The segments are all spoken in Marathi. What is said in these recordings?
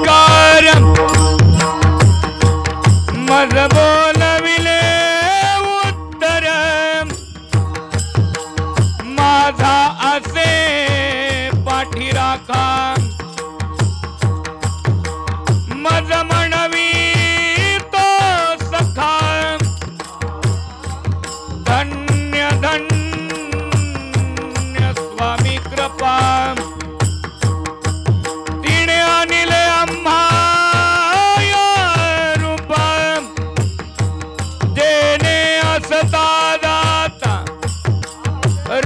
कारम मज बोलविले उत्तर माझा असे पाठी राखा मज म्हणवी तो सखा धन्य धन्य स्वामी कृपा तिने आणले आम्हा रूप जेने असता जाता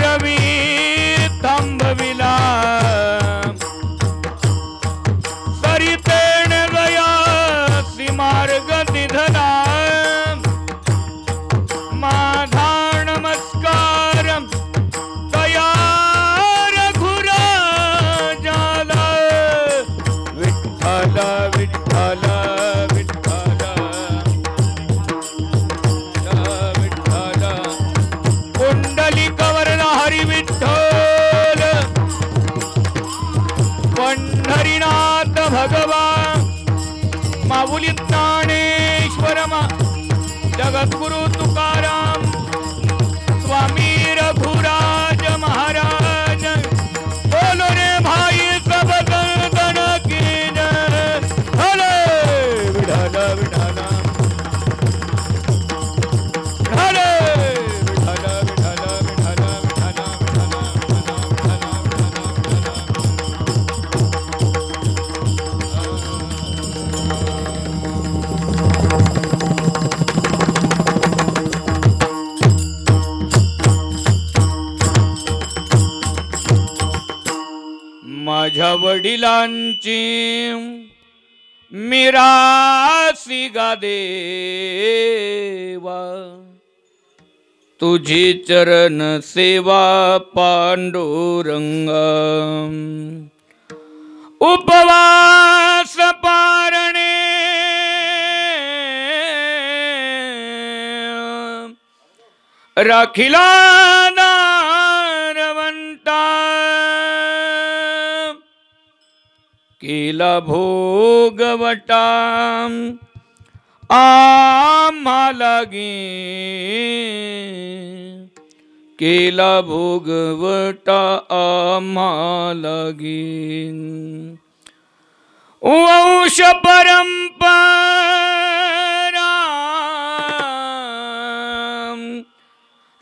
रवी थांबविला सरितेने गयासी मार्ग निधना माझा नमस्कार दया रघुराजाला विठ्ठल विठ्ठल विठ्ठल विठ्ठल कुंडलिकवर्ण हरी विठ्ठल पंढरीनाथ भगवान माऊली ज्ञानेश्वर जगद्गुरु तुकाराम स्वामी रघुराज महाराज बोलो रे भाई सब गण की जय हरे विठ्ठल विठ्ठल हरे विठ्ठल विठ्ठल विठ्ठल माझ्या वडिलांची मिरासी गादेवा तुझी चरण सेवा पांडुरंग उपवास पारणे राखिला नारवंता केला भोगवटा आम्हाला गे केला भोगवटा आम्हाला गे वंश परंपरा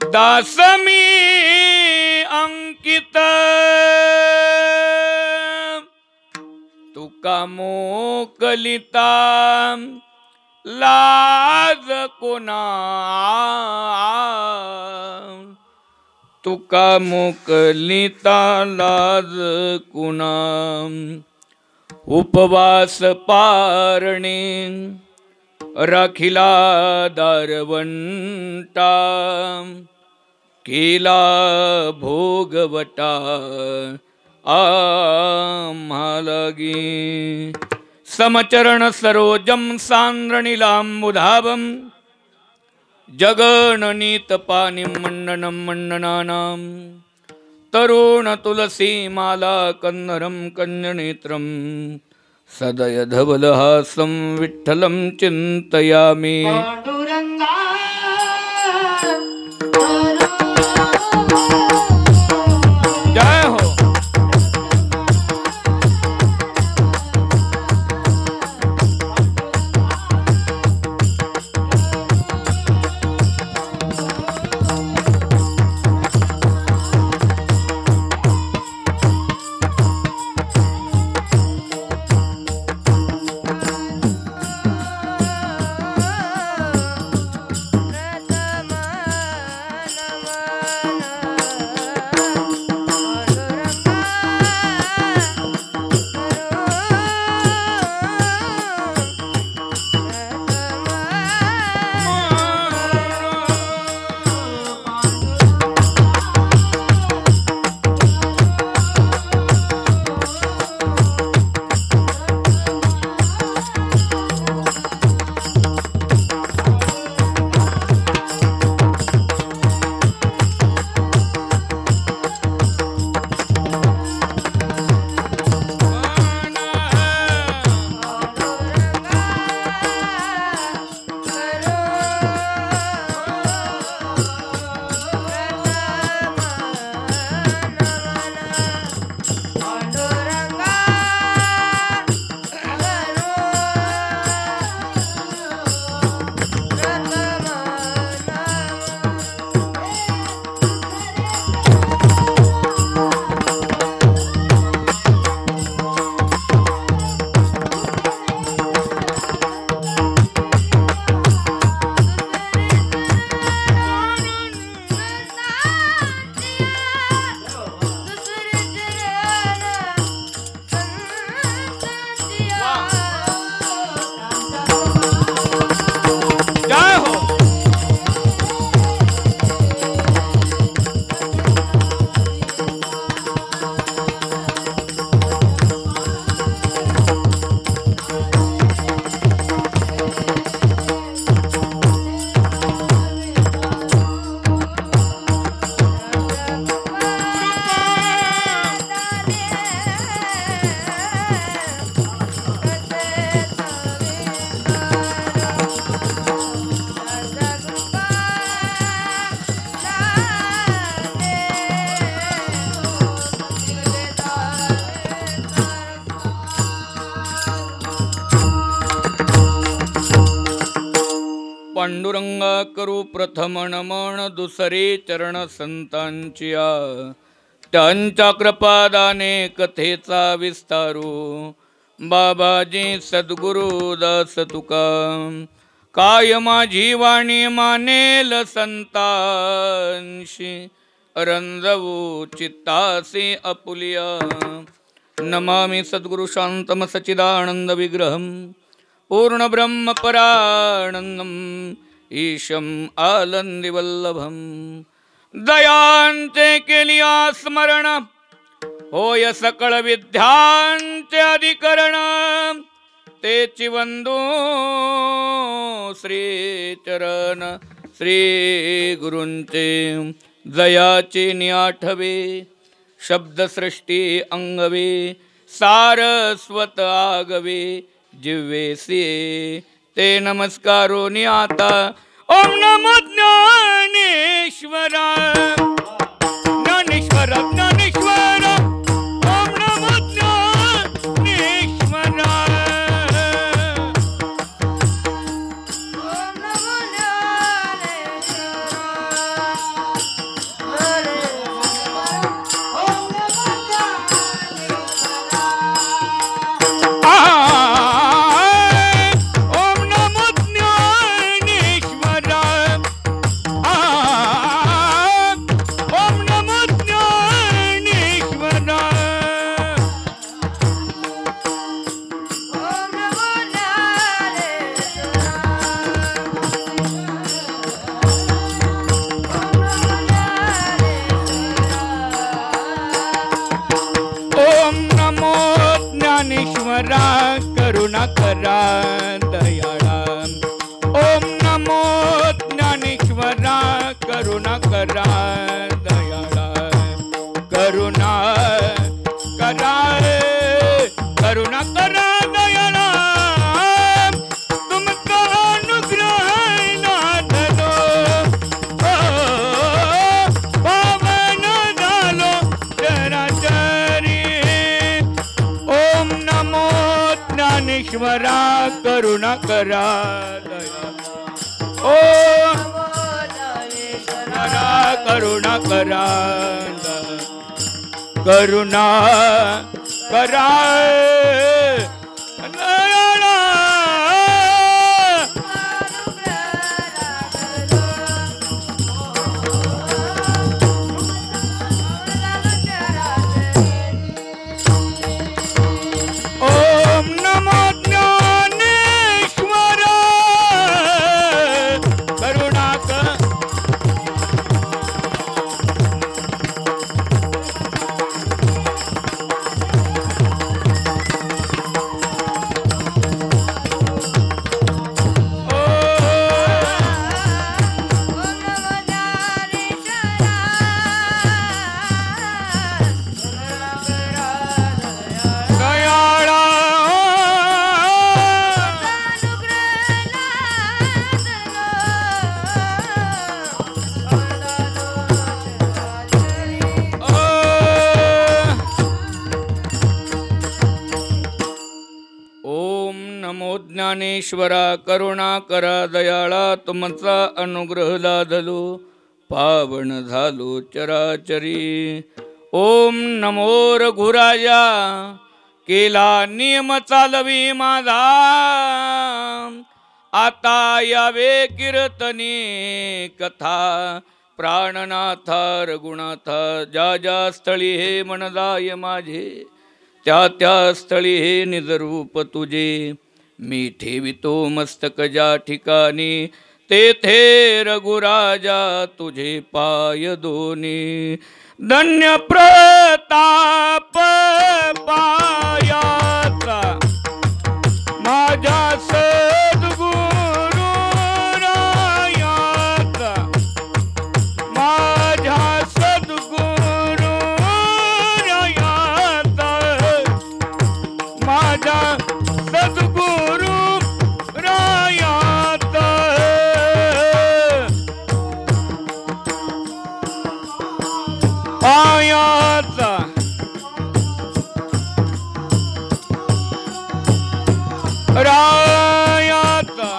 दासमी अंकित तुका मोकलिता लाज कोणा तुका मोकलिता लाज कोणा उपवास पारणे राखिला दारवंटा केला भोगवटा आम्हालगी समचरण सरोजम सांद्रनीलांबुधावम जगननीत पानी मंडनम मंडनानां तरुण तुलसी माला कन्नरम कन्यनेत्रम सदय धवलहासं विठ्ठलं चिन्तयामि जय हो। पांडुरंगा करू प्रथम नमन दुसरे चरण संतांचिया त्यांच्या कृपादाने कथेचा विस्तारू बाबाजी सद्गुरु दास तुका काय माझी वाणी मानेल संतांशी रंजवू चित्तासी अपुलिया नमामि सद्गुरु शांतम सच्चिदानंद विग्रहम पूर्ण ब्रह्म परानंदम ईशम आनंदी वल्लभम दयांचे केलिया स्मरण होय सकळ विद्यांचे अधिकरण तेची वंदू श्री चरण श्री गुरूंचे जयाचे निआठवे शब्दसृष्टी अंगवे सारस्वत आगवे जिव्वेसी ते नमस्कारो आता ओम नमो ज्ञानेश्वरा ज्ञानेश्वर ज्ञानेश्वर ओम नमो ज्ञानेश्वरा करुणा करा दयाळा ओम नमो ज्ञानेश्वरा करुणा करा दयाळा करुणा करा करुणा करा दयाळा तुमचा अनुग्रह नाथलो पावन झालो चराचरी ओम नमो ज्ञानेश्वरा करुणा करा दया ओ करुणा करा करुणा करा ज्ञानेश्वरा करुणा करा दयाळा तुमचा अनुग्रह लादलो पावन झालो चराचरी ओम नमो रघुराजा केला नियम चालवी माझा आता यावे कीर्तनी कथा प्राणनाथा रघुनाथा ज्या ज्या स्थळी हे मनदाय माझे त्या त्या स्थळी हे निजरूप तुझे मी ठेवितो मस्तक ज्या ठिकाणी तेथे रघुराजा तुझे पाय दोनी धन्य प्रताप पायाचा माझ्या सद्गुरु रायाचा माझ्या सद्गुरु रायाचा माझ्या सद्गुरु रायाचा पायाचा रायाचा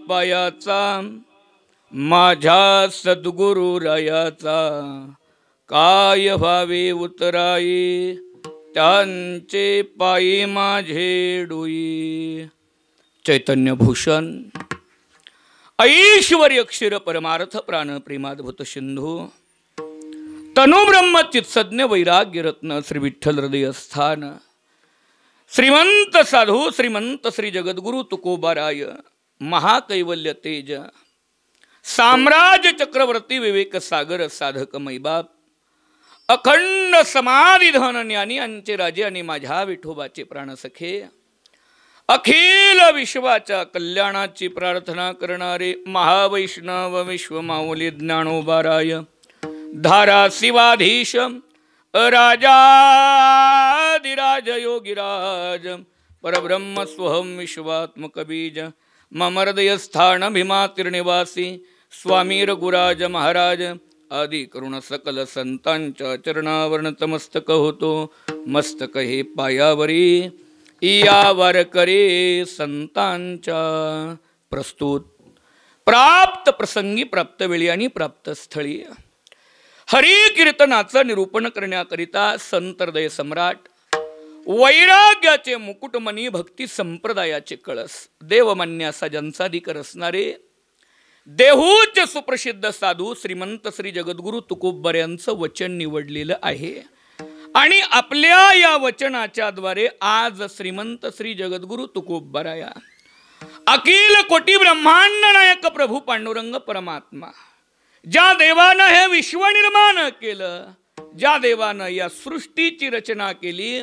पायाचा माझ्या सद्गुरु रायाचा काय व्हावे उतराई त्यांचे पायी माझे डोई. चैतन्य भूषण ऐश्वर्य क्षीर परमार्थ प्राण प्रेमाद्भुत सिंधू तनु ब्रह्म चित्सज्ञ वैराग्य रत्न श्री विठ्ठल हृदय स्थान श्रीमंत साधू श्रीमंत श्री जगद्गुरु तुकोबाराय महाकैवल्य तेज साम्राज्य चक्रवर्ती विवेक सागर साधक मैबाप अखंड समाधिधन ज्ञानी अंचे राजे आणि माझ्या विठोबाचे प्राणसखे अखिल विश्वाच्या कल्याणाची प्रार्थना करणारे महावैष्णव विश्वमाऊली ज्ञानोबाराय धारा शिवाधीश राजाधिराज योगिराज परब्रह्म स्वहं विश्वात्मक बीज मम हृदय स्थान भीमातीर्निवासी स्वामी रघुराज महाराज आदि करुण सकल संतांच्या चरणावर नतमस्तक होतो. मस्तक हे पायावरी या वारकरी संतांच्या. प्रस्तुत प्राप्त प्रसंगी प्राप्त वेळी आणि प्राप्त स्थळी हरी कीर्तनाचं निरूपण करण्याकरिता संत हृदय सम्राट वैराग्याचे मुकुटमणी भक्ती संप्रदायाचे कळस देवमान्य साजांचा अधिकार असणारे देहूचे सुप्रसिद्ध साधू श्रीमंत श्री जगद्गुरु तुकोबर यांचं वचन निवडलेलं आहे आणि आपल्या या वचनाच्या द्वारे आज श्रीमंत श्री जगद्गुरु तुकोबराया अखिल कोटी ब्रह्मांड नायक प्रभू पांडुरंग परमात्मा ज्या देवानं हे विश्व निर्माण केलं, ज्या देवानं या सृष्टीची रचना केली,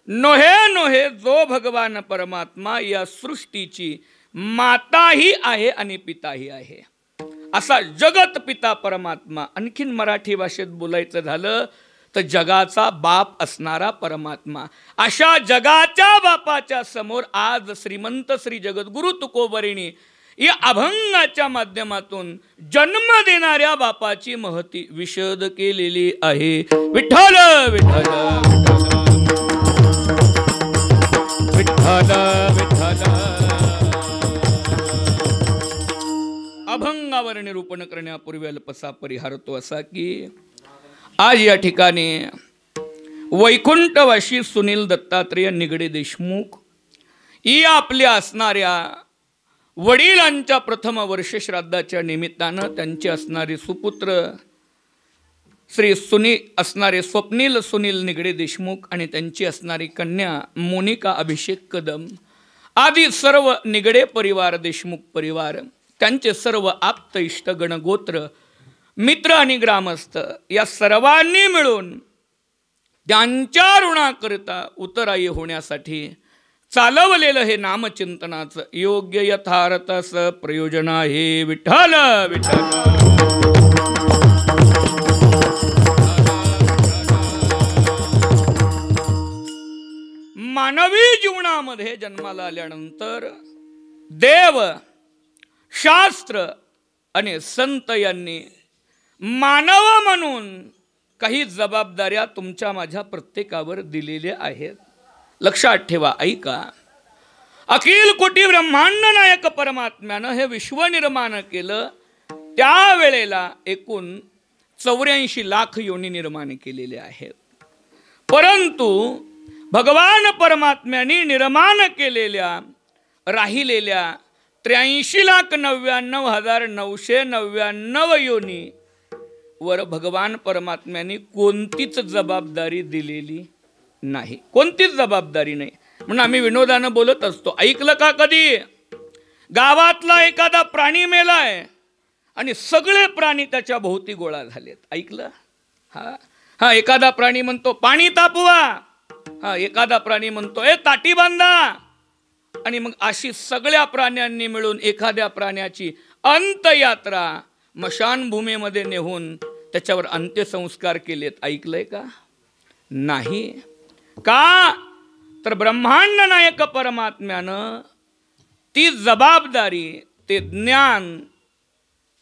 नोहे नोहे जो भगवान परमात्मा या सृष्टीची माताही आहे आणि पिताही आहे असा जगत पिता परमात्मा. आणखीन मराठी भाषेत बोलायचं झालं तर जगाचा बाप असणारा परमात्मा. अशा जगाच्या बापाच्या समोर आज श्रीमंत श्री जगद्गुरु तुकोबरीनी या अभंगाच्या माध्यमातून जन्म देणाऱ्या बापाची महती विशद केलेली आहे. विठ्ठल विठ्ठल विठ्ठल विठ्ठल. अभंगावर निरूपण करण्यापूर्वी अल्पसा परिहार तो असा की आज या ठिकाणी वैकुंठवासी सुनील दत्तात्रेय निगडे देशमुख या आपल्या असणाऱ्या वडिलांच्या प्रथम वर्ष श्राद्धाच्या निमित्तानं त्यांचे असणारे सुपुत्र श्री असणारे स्वप्नील सुनील निगडे देशमुख आणि त्यांची असणारी कन्या मोनिका अभिषेक कदम आदी सर्व निगडे परिवार देशमुख परिवार त्यांचे सर्व आप्त इष्ट गणगोत्र मित्र आणि ग्रामस्थ या सर्वांनी मिळून त्यांच्या ऋणाकरिता उतराई होण्यासाठी चालवलेलं हे नामचिंतनाचं योग्य यथार्थस प्रयोजन आहे. विठ्ठल विठ्ठल. मानवी जीवनामध्ये जन्माला आल्यानंतर देव शास्त्र आणि संत यांनी मानव म्हणून काही जबाबदाऱ्या तुमच्या माझ्या प्रत्येकावर दिलेल्या आहेत. लक्षात ठेवा, ऐका. अखिल कोटी ब्रह्मांड नायक परमात्म्यानं हे विश्व निर्माण केलं त्यावेळेला एकूण 84 लाख योनी निर्माण केलेले आहेत. परंतु भगवान परमात्म्याने निर्माण केलेल्या राहिलेल्या 83,99,999 योनी वर भगवान परमात्म्याने कोणतीच जबाबदारी दिलेली नाही. कोणतीच जबाबदारी नाही. म्हणून आम्ही विनोदानं बोलत असतो, ऐकलं का कधी गावातला एखादा प्राणी मेलाय आणि सगळे प्राणी त्याच्या भोवती गोळा झालेत? ऐकलं? हा एखादा प्राणी म्हणतो पाणी तापवा, हा एखादा प्राणी म्हणतो ए ताटी बांधा, आणि मग अशी सगळ्या प्राण्यांनी मिळून एखाद्या प्राण्याची अंत्ययात्रा मशानभूमीमध्ये नेहून त्याच्यावर अंत्यसंस्कार केलेत. ऐकलंय का? नाही. का तर ब्रह्मांड नायक परमात्म्यानं ती जबाबदारी ते ज्ञान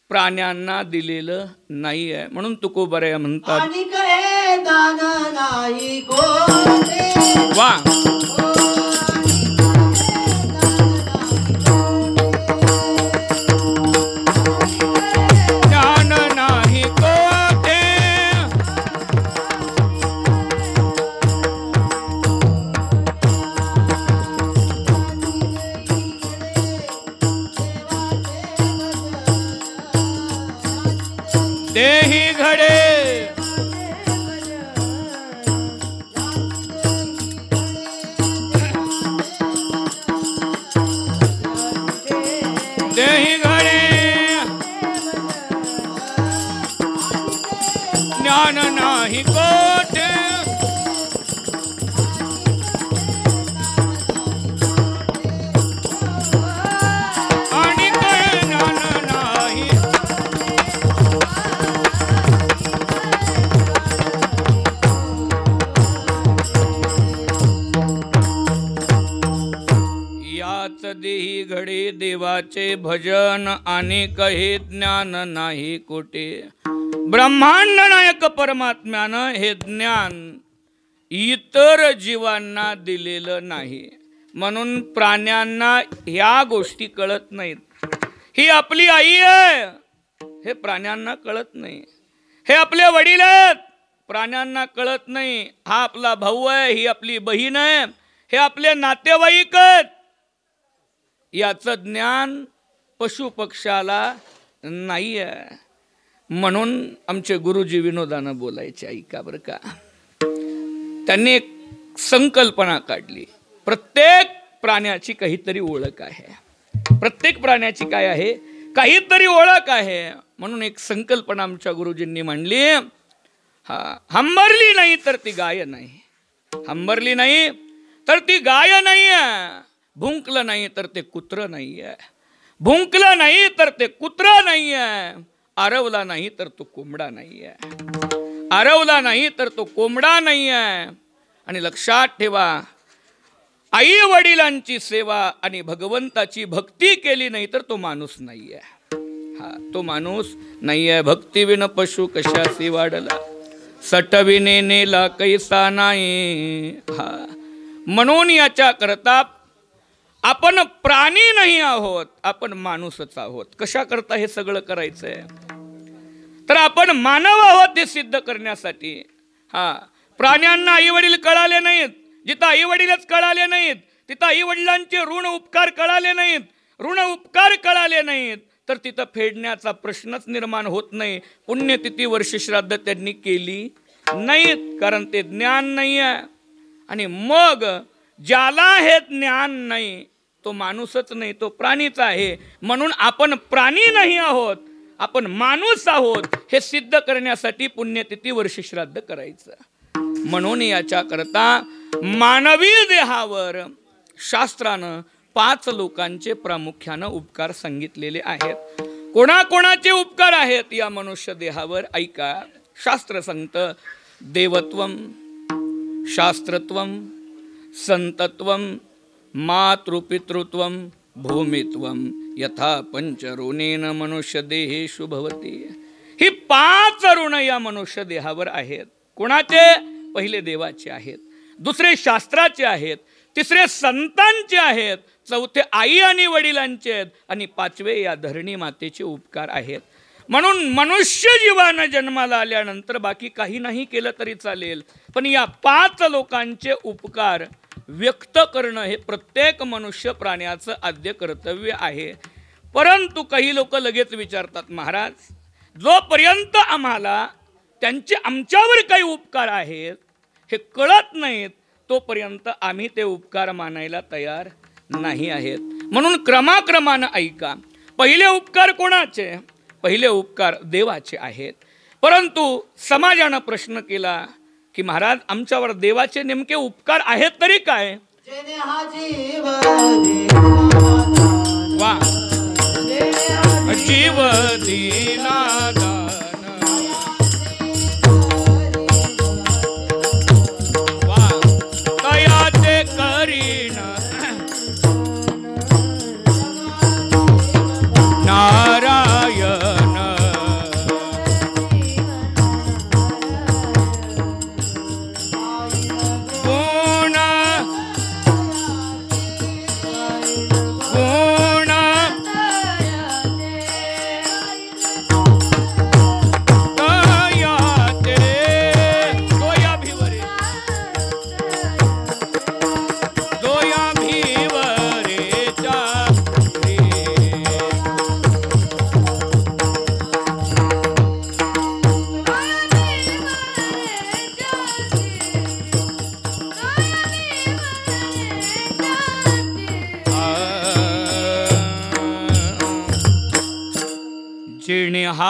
प्राण्यांना दिलेलं नाही आहे. म्हणून तुकोबराया म्हणतात वा देही घडे देही घडे ज्ञान नाही कोठे आणि ज्ञान नाही याच देही घडे देवाचे भजन आणि कहे ज्ञान नाही कोठे. ब्रह्मांड नायक परमात्म्यानं हे ज्ञान इतर जीवांना दिलेलं नाही, म्हणून प्राण्यांना ह्या गोष्टी कळत नाहीत. ही आपली आई आहे हे प्राण्यांना कळत नाही, हे आपले वडील आहेत प्राण्यांना कळत नाही, हा आपला भाऊ आहे ही आपली बहीण आहे हे आपले नातेवाईक आहेत. याचं ज्ञान पशुपक्षाला नाही आहे. म्हणून आमचे गुरुजी विनोदानं बोलायचे, ऐका बरं का. त्यांनी एक संकल्पना काढली, प्रत्येक प्राण्याची काहीतरी ओळख आहे, प्रत्येक प्राण्याची काय आहे, काहीतरी ओळख आहे. म्हणून एक संकल्पना आमच्या गुरुजींनी मांडली. हंबरली नाही तर ती गाय नाही, हंबरली नाही तर ती गाय नाही आहे, भुंकलं नाही तर ते कुत्र नाही आहे, भुंकलं नाही तर ते कुत्र नाही आहे, आरवला नाही तर तो कोंबडा नाही आहे, आरवला नाही तर तो कोंबडा नाही आहे. आणि लक्षात ठेवा, आई वडिलांची सेवा आणि भगवंताची भक्ती केली नाही तर तो माणूस नाही आहे. हा तो माणूस नाही आहे. भक्तीविन पशु कशासी वाढला, सटविने नेला कैसा नाही. हा म्हणून याच्या करता आपण प्राणी नाही आहोत, आपण माणूसच आहोत. कशा करता हे सगळं करायचंय, तर आपण मानव आहोत हे सिद्ध करण्यासाठी. प्राण्यांना आई वडील कळाले नाहीत, जिथं आई वडीलच कळाले नाहीत तिथं आई वडिलांचे ऋण उपकार कळाले नाहीत, ऋण उपकार कळाले नाहीत तर तिथं फेडण्याचा प्रश्नच निर्माण होत नाही. पुण्यतिथी वर्षश्राद्ध त्यांनी केली नाहीत, कारण ते ज्ञान नाही आहे. आणि मग ज्याला हे ज्ञान नाही तो माणूसच नाही, तो प्राणीच आहे. म्हणून आपण प्राणी नाही आहोत, आपण माणूस आहोत हे सिद्ध करण्यासाठी पुण्यतिथी वर्षश्राद्ध करायचं. म्हणून याच्या करता मानवी देहावर शास्त्रानं 5 लोकांचे प्रामुख्यानं उपकार सांगितलेले आहेत. कोणाकोणाचे उपकार आहेत या मनुष्य देहावर, ऐका. शास्त्र सांगतं, देवत्वम, शास्त्रत्वम, संतत्वम, मातृपितृत्वम, भूमित्वम यथा पंचऋणेन मनुष्य देहेषु भवति. ही 5 ऋण या मनुष्य देहावर आहेत. कोणाचे? पहिले देवाचे आहेत, दुसरे शास्त्राचे आहेत, तिसरे संतांचे आहेत, चौथे आई आणि वडिलांचे आहेत, आणि 5वे या धरणी मातेचे उपकार आहेत. म्हणून मनुष्य जीवानं जन्माला आल्यानंतर बाकी काही नाही केलं तरी चालेल, पण या 5 लोकांचे उपकार व्यक्त करणं हे प्रत्येक मनुष्य प्राण्याचं आद्य कर्तव्य आहे. परंतु काही लोक लगेच विचारतात, महाराज जोपर्यंत आम्हाला त्यांचे आमच्यावर काही उपकार आहेत हे कळत नाहीत तोपर्यंत आम्ही ते उपकार मानायला तयार नाही आहेत. म्हणून क्रमाक्रमानं ऐका. पहिले उपकार कोणाचे? पहिले उपकार देवाचे आहेत. परंतु समाजानं प्रश्न केला की महाराज आमच्यावर देवाचे नेमके उपकार आहेत तरी काय? वा जीव दिला वा तयाचे करीन नारायण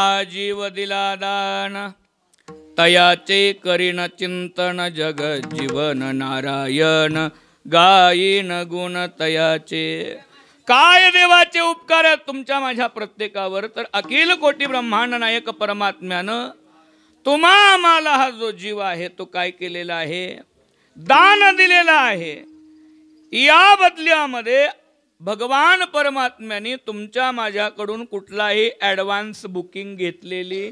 हा जीव दिला दान, तयाचे करीन चिंतन जग जीवन नारायण, गायीन गुण तयाचे. काय देवाचे उपकार आहेत तुमच्या माझ्या प्रत्येकावर. तर अखिल कोटी ब्रह्मांड नायक परमात्म्यानं तुम्हा आम्हाला हा जो जीव आहे तो काय केलेला आहे, दान दिलेला आहे. या बदल्यामध्ये भगवान परमात्म्याने तुमच्या माझ्याकडून कुठलाही ॲडव्हान्स बुकिंग घेतलेली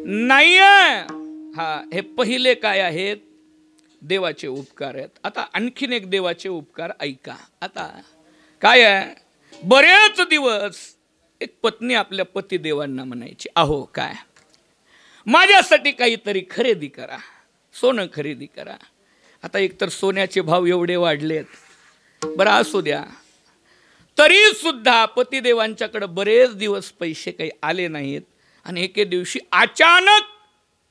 नाही आहे. हा, हे पहिले काय आहेत, देवाचे उपकार आहेत. आता आणखीन एक देवाचे उपकार ऐका. आता काय आहे, बरेच दिवस एक पत्नी आपल्या पतिदेवांना म्हणायची, अहो काय माझ्यासाठी काहीतरी खरेदी करा, सोनं खरेदी करा. आता एकतर सोन्याचे भाव एवढे वाढलेत, बरं असू द्या, तरी सुद्धा पतिदेवांच्याकडे बरेच दिवस पैसे काही आले नाहीत. आणि एके दिवशी अचानक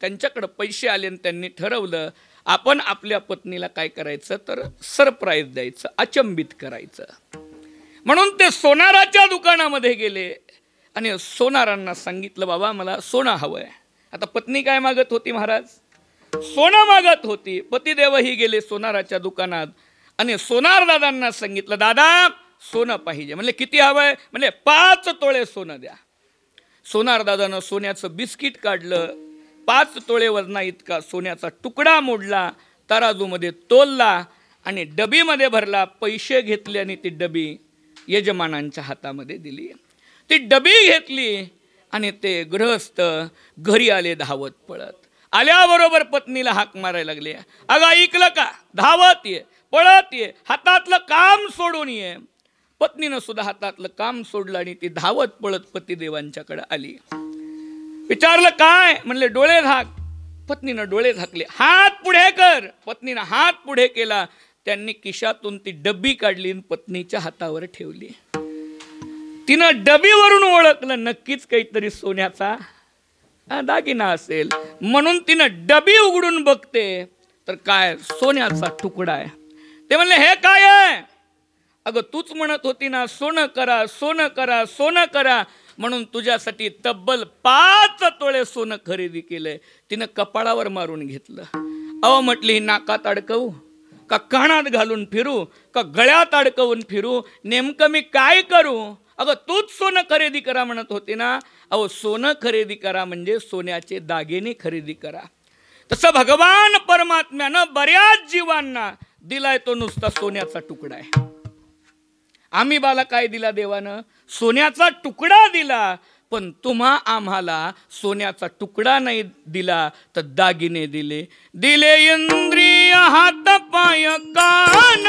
त्यांच्याकडे पैसे आले आणि त्यांनी ठरवलं आपण आपल्या पत्नीला काय करायचं तर सरप्राईज द्यायचं, अचंबित करायचं. म्हणून ते सोनाराच्या दुकानामध्ये गेले आणि सोनारांना सांगितलं, बाबा मला सोनं हवं आहे. आता पत्नी काय मागत होती महाराज, सोनं मागत होती. पतिदेवही गेले सोनाराच्या दुकानात आणि सोनार दादांना सांगितलं, दादा सोनं पाहिजे. म्हणले किती हवंय, म्हणले 5 तोळे सोनं द्या. सोनार दादानं सोन्याचं बिस्किट काढलं, 5 तोळे वजना इतका सोन्याचा तुकडा मोडला, तराजूमध्ये तोलला आणि डबीमध्ये भरला. पैसे घेतले आणि ती डबी यजमानांच्या हातामध्ये दिली. ती डबी घेतली आणि ते गृहस्थ घरी आले धावत पळत. आल्याबरोबर पत्नीला हाक मारायला लागले, अगं ऐकलं का, धावत ये, पळत ये, हातातलं काम सोडून ये. पत्नीनं सुद्धा हातातलं काम सोडलं आणि ती धावत पळत पतिदेवांच्याकडे आली. विचारलं काय, म्हणले डोळे झाक. पत्नीनं डोळे झाकले. हात पुढे कर. पत्नीनं हात पुढे केला. त्यांनी खिशातून ती डब्बी काढली आणि पत्नीच्या हातावर ठेवली. तिनं डबीवरून ओळखलं नक्कीच काहीतरी सोन्याचा दागिना असेल. म्हणून तिनं डबी उघडून बघते तर काय, सोन्याचा तुकडा आहे. ते म्हणले हे काय आहे. अगं तूच म्हणत होती ना सोनं करा, सोनं करा, सोनं करा, म्हणून तुझ्यासाठी तब्बल 5 तोळे सोनं खरेदी केलंय. तिनं कपाळावर मारून घेतलं. अहो म्हटली, ही नाकात अडकवू का, कानात घालून फिरू का, गळ्यात अडकवून फिरू, नेमकं मी काय करू. अगं तूच सोनं खरेदी करा म्हणत होती ना. अहो सोनं खरेदी करा म्हणजे सोन्याचे दागिने खरेदी करा. तसं भगवान परमात्म्यानं बऱ्याच जीवांना दिलाय तो नुसता सोन्याचा तुकडा आहे. आम्ही बाला काय दिला देवानं, सोन्याचा तुकडा दिला. पण तुम्हा आम्हाला सोन्याचा तुकडा नाही दिला तर दागिने दिले. दिले इंद्रिय हात पाय कान,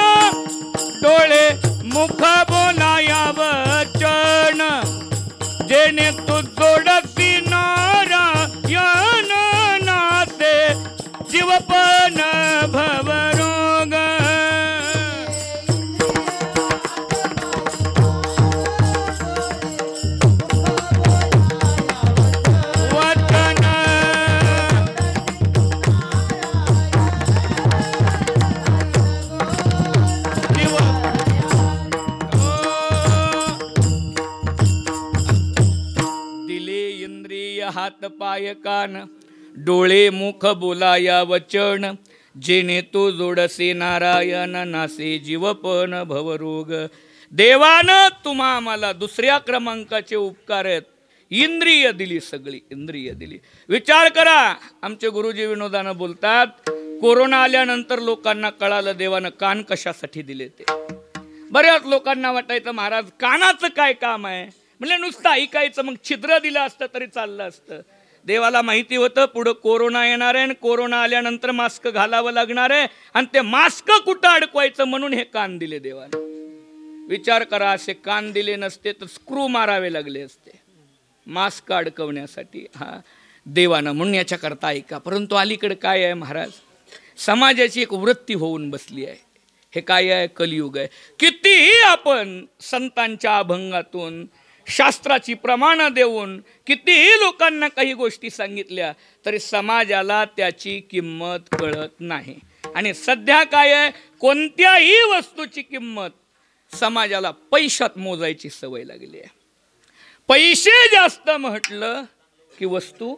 डोळे मुख बोलाया वचन, जेणे तू जोडसी नारायण नाते जीवपन भवरोग. हात पाय कान, डोळे मुख बोलाया वचन, जेणे तो जोडसे नारायण नासे जीवपन भवरोग. देवानं तुम्हा आम्हाला दुसऱ्या क्रमांकाचे उपकार आहेत. इंद्रिय दिली, सगळी इंद्रिय दिली. विचार करा, आमचे गुरुजी विनोदानं बोलतात, कोरोना आल्यानंतर लोकांना कळालं देवानं कान कशासाठी दिले ते. बऱ्याच लोकांना वाटायचं महाराज कानाचं काय काम आहे, म्हणजे नुसतं ऐकायचं, मग छिद्र दिलं असतं तरी चाललं असतं. देवाला माहिती होतं पुढं कोरोना येणार आहे आणि कोरोना आल्यानंतर मास्क घालावं लागणार आहे आणि ते मास्क कुठं अडकवायचं म्हणून हे कान दिले देवाने. विचार करा, असे कान दिले नसते तर स्क्रू मारावे लागले असते मास्क अडकवण्यासाठी. हा देवानं म्हणून याच्याकरता ऐका. परंतु अलीकडे काय आहे महाराज, समाजाची एक वृत्ती होऊन बसली आहे. हे काय आहे, कलियुग आहे. कितीही आपण संतांच्या अभंगातून शास्त्राची प्रमाणं देऊन कितीही लोकांना काही गोष्टी सांगितल्या तरी समाजाला त्याची किंमत कळत नाही. आणि सध्या काय आहे, कोणत्याही वस्तूची किंमत समाजाला पैशात मोजायची सवय लागली आहे. पैसे जास्त म्हटलं की वस्तू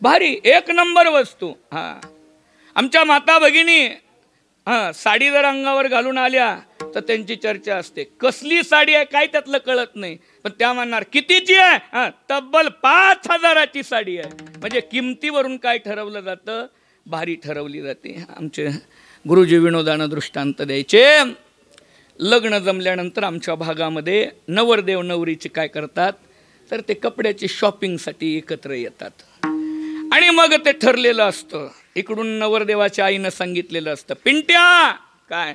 भारी, एक नंबर वस्तू. हां, आमच्या माता भगिनी साडी जर अंगावर घालून आल्या तर त्यांची चर्चा असते, कसली साडी आहे काय त्यातलं कळत नाही, पण त्या म्हणणार कितीची आहे, तब्बल 5,000ची साडी आहे. म्हणजे किमतीवरून काय ठरवलं जातं, भारी ठरवली जाते. आमचे गुरुजी विनोदानं दृष्टांत द्यायचे. लग्न जमल्यानंतर आमच्या भागामध्ये नवरदेव नवरीचे काय करतात, तर ते कपड्याची शॉपिंगसाठी एकत्र येतात आणि मग ते ठरलेलं असतं. इकडून नवरदेवाच्या आईनं सांगितलेलं असतं, पिंट्या काय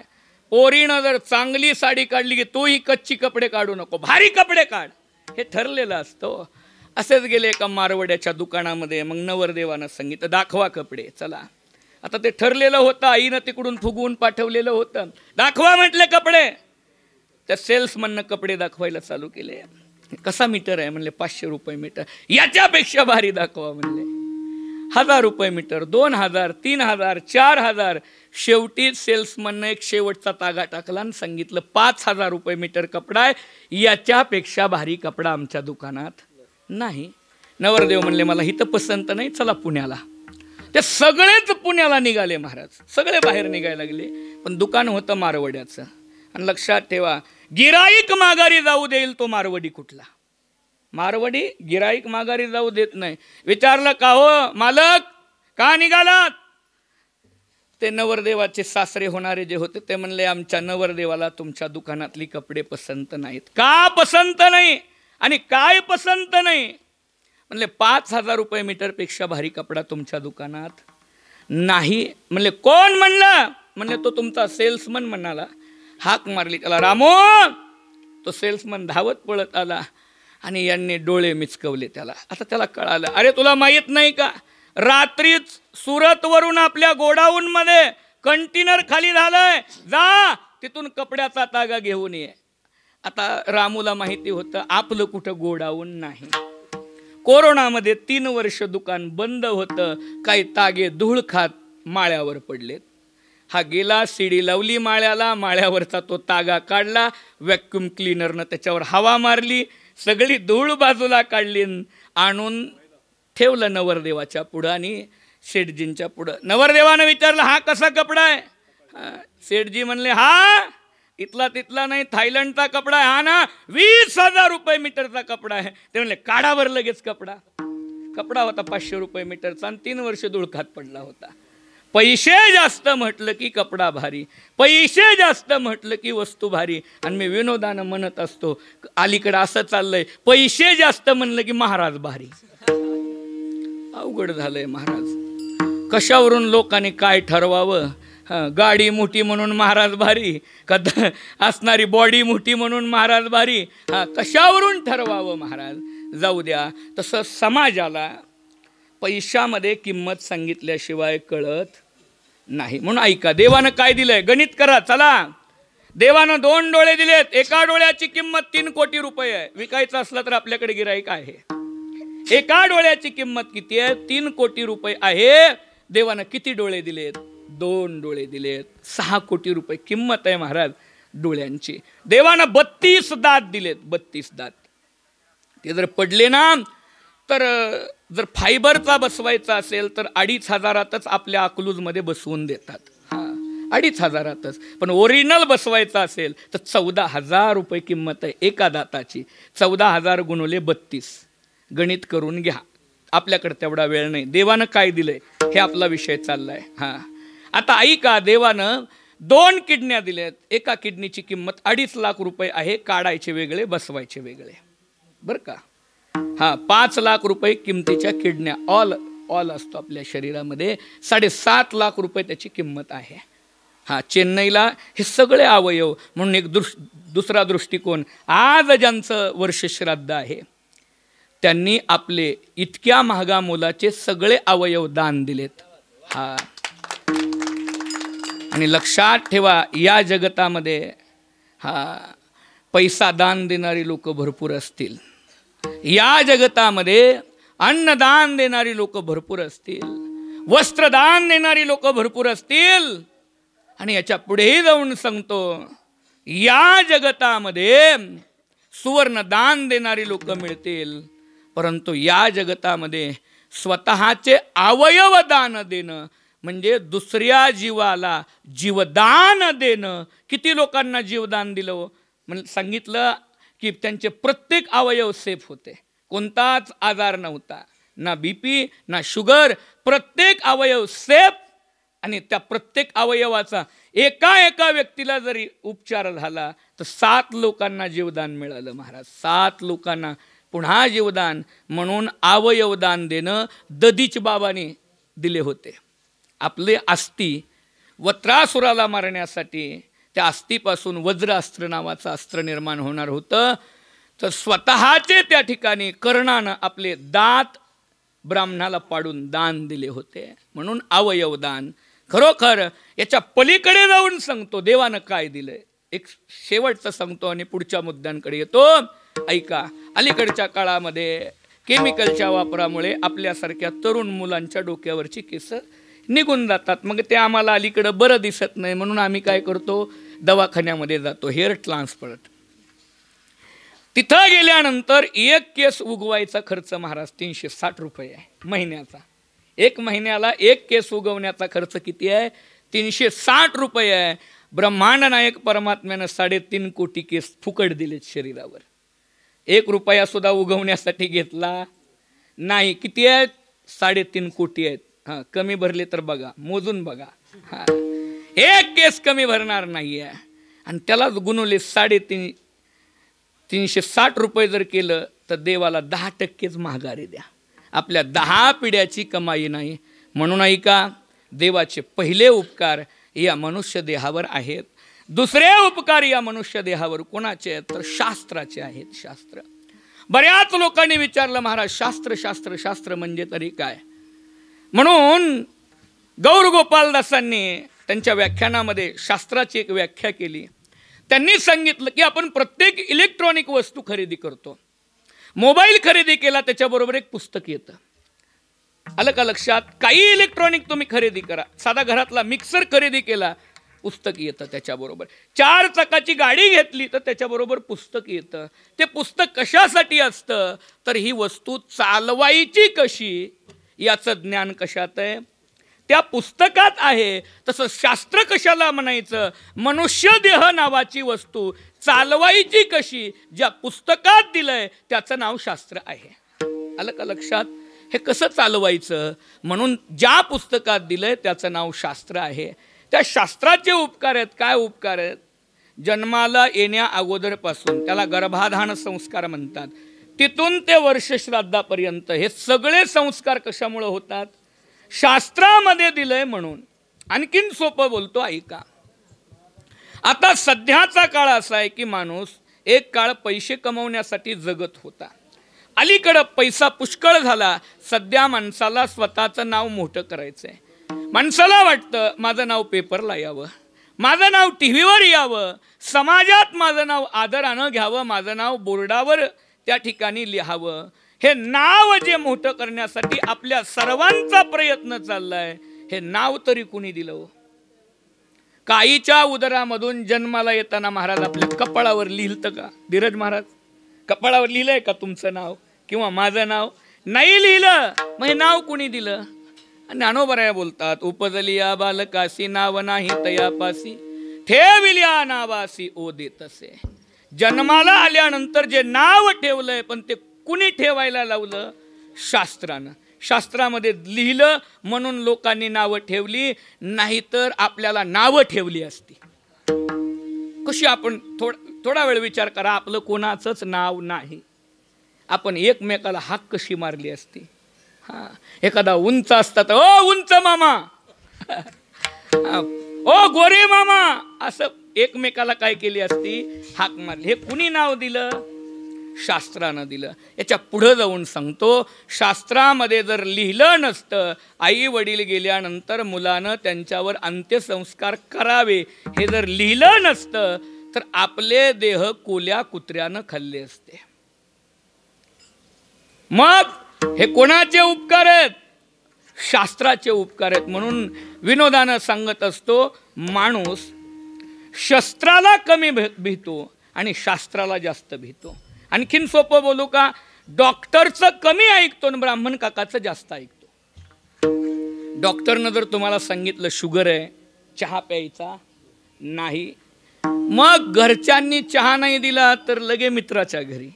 पोरीनं जर चांगली साडी काढली की तोही कच्ची कपडे काढू नको, भारी कपडे काढ, हे ठरलेलं असतं. असेच गेले एका मारवड्याच्या दुकानामध्ये. मग नवरदेवानं सांगितलं दाखवा कपडे. चला, आता ते ठरलेलं होतं, आईनं तिकडून फुगवून पाठवलेलं होतं. दाखवा म्हटले कपडे. त्या सेल्समननं कपडे दाखवायला चालू केले. कसा मीटर आहे म्हणले, 500 रुपये मीटर. याच्यापेक्षा भारी दाखवा म्हणले. 1000 रुपये मीटर, 2000, 3000, 4000. शेवटी सेल्समननं एक शेवटचा तागा टाकला आणि सांगितलं 5000 रुपये मीटर कपडा आहे, याच्यापेक्षा भारी कपडा आमच्या दुकानात नाही. नवरदेव म्हणले मला इथं पसंत नाही, चला पुण्याला. ते सगळेच पुण्याला निघाले महाराज, सगळे बाहेर निघायला लागले. पण दुकान होतं मारवड्याचं. आणि लक्षात ठेवा, गिराईक माघारी जाऊ देईल तो मारवडी कुठला? मारवडी गिराईक माघारी जाऊ देत नाही. विचारलं का हो मालक, का निघालात? ते नवरदेवाचे सासरे होणारे जे होते ते म्हणले आमच्या नवरदेवाला तुमच्या दुकानातली कपडे पसंत नाहीत. का पसंत नाही आणि काय पसंत नाही? म्हणले 5000 रुपये मीटरपेक्षा भारी कपडा तुमच्या दुकानात नाही. म्हणले कोण म्हणलं? म्हणले तो तुमचा सेल्समन म्हणाला. हाक मारली त्याला, रामो. तो सेल्समन धावत पळत आला आणि यांनी डोळे मिचकवले त्याला. आता त्याला कळालं, अरे तुला माहीत नाही का, रात्रीच सुरतवरून आपल्या गोडाऊनमध्ये कंटेनर खाली झालंय, जा तिथून कपड्याचा तागा घेऊन ये. आता रामूला माहिती होतं आपलं कुठं गोडाऊन नाही. कोरोनामध्ये 3 वर्ष दुकान बंद होतं. काही तागे धूळ खात माळ्यावर पडलेत. हा गेला, शिडी लावली माळ्याला, माळ्यावरचा तो तागा काढला, व्हॅक्यूम क्लीनरनं त्याच्यावर हवा मारली, सगळी धूळ बाजूला काढली, आणून ठेवलं नवरदेवाच्या पुढं आणि शेठजींच्या पुढं. नवरदेवानं विचारलं हा कसा कपडा आहे? शेठजी म्हणले हा इथला तिथला नाही, थायलंडचा कपडा आहे. हा ना, 20,000 रुपये मीटरचा कपडा आहे. ते म्हणले काढावर लगेच कपडा. कपडा होता 500 रुपये मीटरचा आणि 3 वर्ष धूळ खात पडला होता. पैसे जास्त म्हटलं की कपडा भारी, पैसे जास्त म्हटलं की वस्तू भारी. आणि मी विनोदानं म्हणत असतो, अलीकडं असं चाललंय, पैसे जास्त म्हणलं की महाराज भारी. अवघड झालंय महाराज. कशावरून लोकांनी काय ठरवावं? गाडी मोठी म्हणून महाराज भारी, असणारी बॉडी मोठी म्हणून महाराज भारी, कशावरून ठरवावं महाराज? जाऊ द्या. तसं समाजाला पैशामध्ये किंमत सांगितल्याशिवाय कळत नाही. म्हणून ऐका, देवानं काय दिलंय गणित करा. चला, देवानं 2 डोळे दिलेत. एका डोळ्याची किंमत 3 कोटी रुपये आहे. विकायचं असलं तर आपल्याकडे गिराईक आहे. एका डोळ्याची किंमत किती आहे? 3 कोटी रुपये आहे. देवानं किती डोळे दिलेत? 2 डोळे दिलेत. 6 कोटी रुपये किंमत आहे महाराज डोळ्यांची. देवानं 32 दात दिलेत. 32 दात. ते जर पडले ना, तर जर फायबरचा बसवायचा असेल तर 2500तच आपल्या अकलूजमध्ये बसवून देतात. 2500तच. पण ओरिजिनल बसवायचा असेल तर 14,000 रुपये किंमत आहे एका दाताची. 14,000 गुणवले 32. गणित करून घ्या. आपल्याकडे तेवढा वेळ नाही. देवानं काय दिलंय हे आपला विषय चाललाय. आता ऐका, देवानं 2 किडन्या दिल्यात. एका किडनीची किंमत 2.5 लाख रुपये आहे. काढायचे वेगळे, बसवायचे वेगळे, बरं का? 5 लाख रुपये किमतीच्या किडन्या ऑल असतो आपल्या शरीरामध्ये. 7.5 लाख रुपये त्याची किंमत आहे. चेन्नईला हे सगळे अवयव म्हणून एक दुसरा दृष्टिकोन. आज ज्यांचं वर्ष श्राद्ध आहे त्यांनी आपले इतक्या महागा मोलाचे सगळे अवयव दान दिलेत. आणि लक्षात ठेवा, या जगतामध्ये पैसा दान देणारी लोक भरपूर असतील. या जगतामध्ये अन्नदान देणारी लोक भरपूर असतील. वस्त्रदान देणारी लोक भरपूर असतील. आणि याच्या पुढेही जाऊन सांगतो, या जगतामध्ये सुवर्ण दान देणारी लोक मिळतील. परंतु या जगतामध्ये स्वतःचे अवयव दान देणं म्हणजे दुसऱ्या जीवाला जीवदान देणं. किती लोकांना जीवदान दिलं हो? म्हणजे सांगितलं की त्यांचे प्रत्येक अवयव सेफ होते, कोणताच आजार नव्हता, ना BP ना शुगर, प्रत्येक अवयव सेफ. आणि त्या प्रत्येक अवयवाचा एका व्यक्तीला जरी उपचार झाला तर 7 लोकांना जीवदान मिळालं महाराज, 7 लोकांना पुन्हा जीवदान. म्हणून अवयवदान देणं ददीच बाबाने दिले होते. आपले अस्थि वत्रासुराला मारण्यासाठी त्या अस्थिपासून वज्रास्त्र नावाचं अस्त्र निर्माण होणार होतं. तर स्वतःचे त्या ठिकाणी कर्णानं आपले दात ब्राह्मणाला पाडून दान दिले होते. म्हणून अवयवदान. खरोखर याच्या पलीकडे जाऊन सांगतो देवानं काय दिलंय. एक शेवटचं सांगतो आणि पुढच्या मुद्द्यांकडे येतो. ऐका, अलीकडच्या काळामध्ये केमिकलच्या वापरामुळे आपल्यासारख्या तरुण मुलांच्या डोक्यावरची केस निघून जातात. मग ते आम्हाला अलीकडं बरं दिसत नाही म्हणून आम्ही काय करतो, दवाखान्यामध्ये जातो, हेअर ट्रान्सप्लांट. तिथं गेल्यानंतर एक केस उगवायचा खर्च महाराज 360 रुपये आहे महिन्याचा. 1 महिन्याला 1 केस उगवण्याचा खर्च किती आहे? 360 रुपये आहे. ब्रह्मांड नायक परमात्म्यानं 3.5 कोटी केस फुकट दिलेत शरीरावर. 1 रुपया सुद्धा उगवण्यासाठी घेतला नाही. किती आहेत? 3.5 कोटी आहेत. हां, कमी भरले तर बघा, मोजून बघा. हां, 1 केस कमी भरणार नाही आहे. आणि त्यालाच गुणवले 360 रुपये जर केलं तर देवाला 10%च महागारी द्या. आपल्या 10 पिढ्याची कमाई नाही. म्हणून ऐका, देवाचे पहिले उपकार या मनुष्य देहावर आहेत. दुसरे उपकार या मनुष्य देहावर कोणाचे आहेत? तर शास्त्राचे आहेत. शास्त्र. बऱ्याच लोकांनी विचारलं महाराज शास्त्र शास्त्र शास्त्र म्हणजे तरी काय? म्हणून गौर गोपालदासांनी त्यांच्या व्याख्यानामध्ये शास्त्राची एक व्याख्या केली. त्यांनी सांगितलं की आपण प्रत्येक इलेक्ट्रॉनिक वस्तू खरेदी करतो. मोबाईल खरेदी केला त्याच्याबरोबर एक पुस्तक येतं. आलं का लक्षात? काही इलेक्ट्रॉनिक तुम्ही खरेदी करा, साधा घरातला मिक्सर खरेदी केला, पुस्तक येतं त्याच्याबरोबर. 4 चाकाची गाडी घेतली तर त्याच्याबरोबर पुस्तक येतं. ते पुस्तक कशासाठी असतं? तर ही वस्तू चालवायची कशी याचं ज्ञान कशात आहे? त्या पुस्तकात आहे. तसं शास्त्र कशाला म्हणायचं? मनुष्य देह नावाची वस्तू चालवायची कशी ज्या पुस्तकात दिलंय त्याचं नाव शास्त्र आहे. आलं का लक्षात? हे कसं चालवायचं म्हणून ज्या पुस्तकात दिलंय त्याचं नाव शास्त्र आहे. त्या शास्त्राचे उपकार आहेत. काय उपकार आहेत? जन्माला येण्या अगोदरपासून त्याला गर्भाधान संस्कार म्हणतात. तिथून ते वर्षश्राद्धापर्यंत हे सगळे संस्कार कशामुळे होतात? शास्त्रामध्ये दिलंय म्हणून. आणखीन सोपं बोलतो, ऐका. आता सध्याचा काळ असा आहे की माणूस एक काळ पैसे कमवण्यासाठी जगत होता. अलीकडं पैसा पुष्कळ झाला. सध्या माणसाला स्वतःचं नाव मोठं करायचंय. माणसाला वाटतं माझं नाव पेपरला यावं, माझं नाव टीव्हीवर यावं, समाजात माझं नाव आदरानं घ्यावं, माझं नाव बोर्डावर त्या ठिकाणी लिहावं. हे नाव जे मोठं करण्यासाठी आपल्या सर्वांचा प्रयत्न चाललाय. हे नाव तरी कुणी दिलं हो? काईच्या उदरामधून जन्माला येताना महाराज आपल्या कपाळावर लिहिलं का? धीरज महाराज कपाळावर लिहिलंय का तुमचं नाव किंवा माझं नाव? नाही लिहिलं. मग हे नाव कुणी दिलं? ज्ञानोबराया बोलतात, उपजलिया बालकासी नाव नाही तयापासी, ठेविल्या नावासी ओ देतसे. जन्माला आल्यानंतर जे नाव ठेवलंय पण ते कुणी ठेवायला लावलं? शास्त्रानं. शास्त्रामध्ये लिहिलं म्हणून लोकांनी नावं ठेवली, नाहीतर आपल्याला नावं ठेवली असती. कशी? आपण थोडा वेळ विचार करा. आपलं कोणाचंच नाव नाही, आपण एकमेकाला हाक कशी मारली असती? हां, एखादा उंच असता तर ओ उंच मामा, ओ गोरे मामा, असं एकमेकाला काय केली असती? हाक मारली. हे कुणी नाव दिलं? शास्त्रानं दिलं. याच्या पुढं जाऊन सांगतो, शास्त्रामध्ये जर लिहिलं नसतं आई वडील गेल्यानंतर मुलानं त्यांच्यावर अंत्यसंस्कार करावे, हे जर लिहिलं नसतं तर आपले देह कोल्या कुत्र्यानं खाल्ले असते. मग हे कोणाचे उपकार आहेत? शास्त्राचे उपकार आहेत. म्हणून विनोदानं सांगत असतो, माणूस शस्त्राला कमी भीतो आणि शास्त्राला जास्त भीतो. आणखीन सोपं बोलू का? डॉक्टरचं कमी ऐकतो आणि ब्राह्मण काकाचं जास्त ऐकतो. डॉक्टरनं जर तुम्हाला सांगितलं शुगर आहे, चहा प्यायचा नाही, मग घरच्यांनी चहा नाही दिला तर लगे मित्राच्या घरी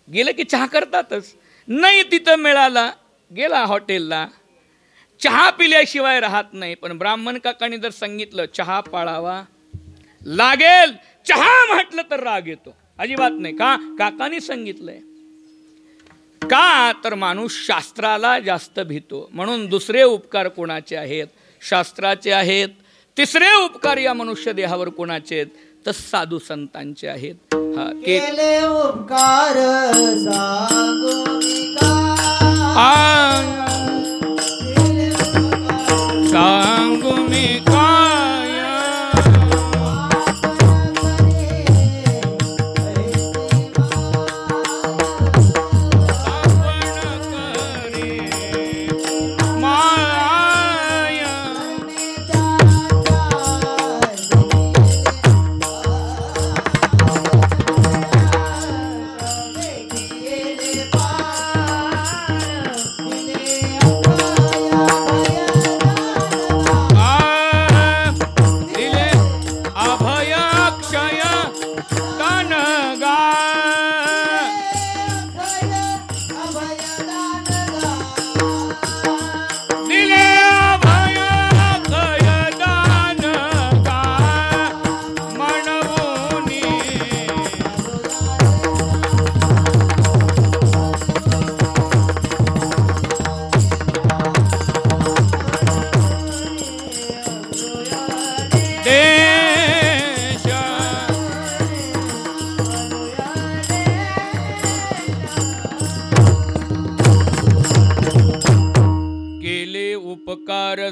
गेलं की चहा करतातच. नाही तिथं मिळाला, गेला हॉटेलला, चहा पिल्याशिवाय राहत नाही. पण ब्राह्मण काकांनी जर सांगितलं चहा पाळावा लागेल, चहा म्हटलं तर राग येतो, अजिबात नाही. का? काकांनी सांगितलंय. का? तर माणूस शास्त्राला जास्त भीतो. म्हणून दुसरे उपकार कोणाचे आहेत? शास्त्राचे आहेत. तिसरे उपकार या मनुष्य देहावर कोणाचे आहेत? तर साधू संतांचे आहेत. केले उपकार सांगू मी काय,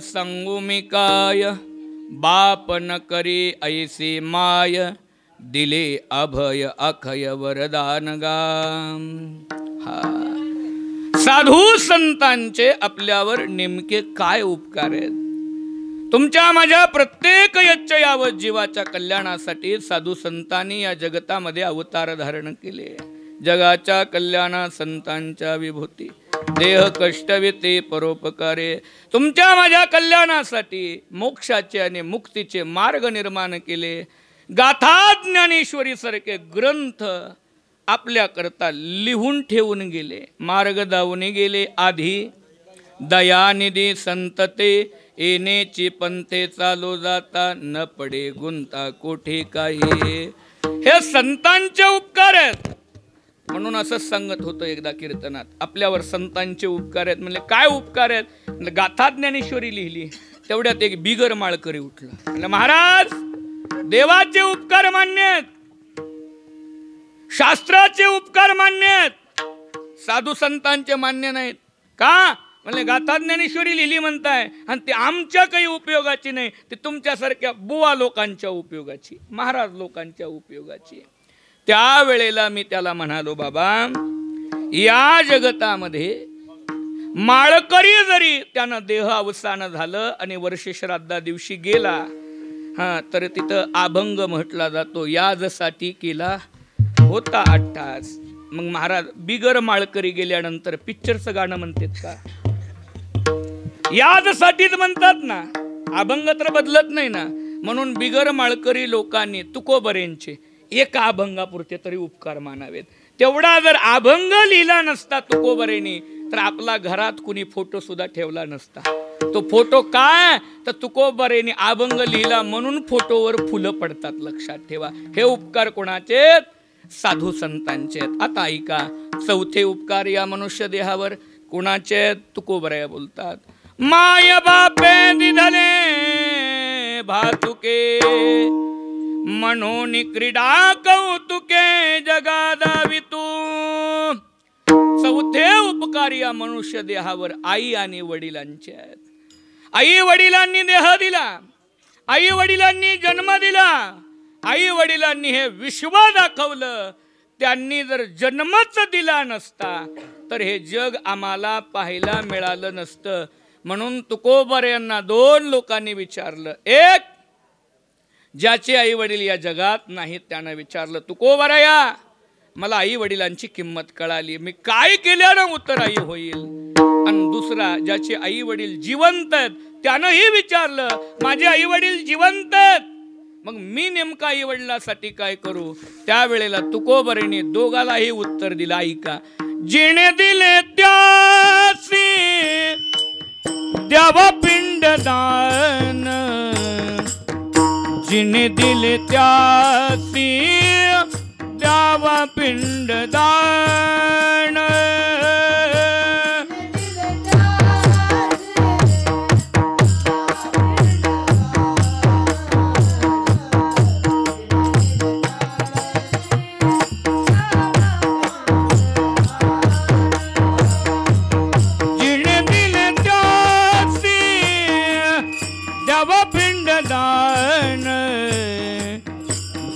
सांगू मी काय, बाप न करी ऐसे माय, दिले अभय अखय वरदान गाम. साधू संतांचे आपल्यावर नेमके काय उपकार आहेत? तुमच्या माझ्या प्रत्येक यच्चयावत जीवाच्या कल्याणासाठी साधू संतांनी या जगतामध्ये अवतार धारण केले. जगाच्या कल्याणा संतांच्या विभूती, देह कष्टविते परोपकारे. तुमच्या माझ्या कल्याणासाठी मोक्षाचे आणि मुक्तीचे मार्ग निर्माण केले. गाथा ज्ञानेश्वरी सारखे ग्रंथ आपल्याकरता लिहून ठेवून गेले, मार्ग दावून गेले. आधी दयानिधी संतते, येनेची पंथे चालो जाता, न पडे गुंता कोठे काही. हे संतांचे उपकार आहेत. म्हणून असं सांगत होतं एकदा कीर्तनात, आपल्यावर संतांचे उपकार आहेत. म्हणजे काय उपकार आहेत? गाथा ज्ञानेश्वरी लिहिली, तेवढ्यात एक बिगर माळकरी उठला. म्हणजे महाराज, देवाचे उपकार मान्य आहेत, शास्त्राचे उपकार मान्य आहेत, साधू संतांचे मान्य नाहीत. का? म्हणजे गाथा ज्ञानेश्वरी लिहिली म्हणताय, आणि ती आमच्या काही उपयोगाची नाही, ती तुमच्यासारख्या बुवा लोकांच्या उपयोगाची, महाराज लोकांच्या उपयोगाची. त्यावेळेला मी त्याला म्हणालो, बाबा, या जगतामध्ये माळकरी जरी त्यानं देह अवसान झालं आणि वर्षश्राद्धा दिवशी गेला, तर तिथं अभंग म्हटला जातो, याजसाठी केला होता अट्टास. मग महाराज, बिगर माळकरी गेल्यानंतर पिक्चरचं गाणं म्हणतात का? याजसाठीच म्हणतात ना, अभंग तर बदलत नाही ना. म्हणून बिगर माळकरी लोकांनी तुकोबरेंचे एका अभंगापुरते तरी उपकार मानावेत. तेवढा जर अभंग लिहिला नसता तुकोबरेंनी, तर आपला घरात कुणी फोटो सुद्धा ठेवला नसता. तो फोटो काय? तर तुकोबरेंनी अभंग लिहिला म्हणून फोटोवर फुलं पडतात. लक्षात ठेवा, हे उपकार कोणाचे? साधू संतांचे. आता ऐका, चौथे उपकार या मनुष्य देहावर कोणाचे? तुकोबराया बोलतात, माय बापे दिधले भातुके, म्हणून क्रीडा कौतुके जगादावितू. चौथे उपकार या मनुष्य देहावर आई आणि वडिलांचे आहेत. आई वडिलांनी देह दिला, आई वडिलांनी जन्म दिला, आई वडिलांनी हे विश्व दाखवलं. त्यांनी जर जन्मच दिला नसता तर हे जग आम्हाला पाहायला मिळालं नसतं. म्हणून तुकोबऱ्यांना दोन लोकांनी विचारलं. एक, ज्याचे आई वडील या जगात नाहीत त्यानं विचारलं, तुकोबराया, मला आई वडिलांची किंमत कळाली, मी काय केल्यानं उत्तराई होईल. आणि दुसरा, ज्याचे आई वडील जिवंत आहेत त्यानंही विचारलं, माझे आई वडील जिवंत आहेत, मग मी नेमका आई वडिलांसाठी काय करू. त्यावेळेला तुकोबरेने दोघालाही उत्तर दिलं. ऐका, जिने दिले त्यासी द्यावा पिंडदान, जिने दिले त्यासी द्यावा पिंडदान.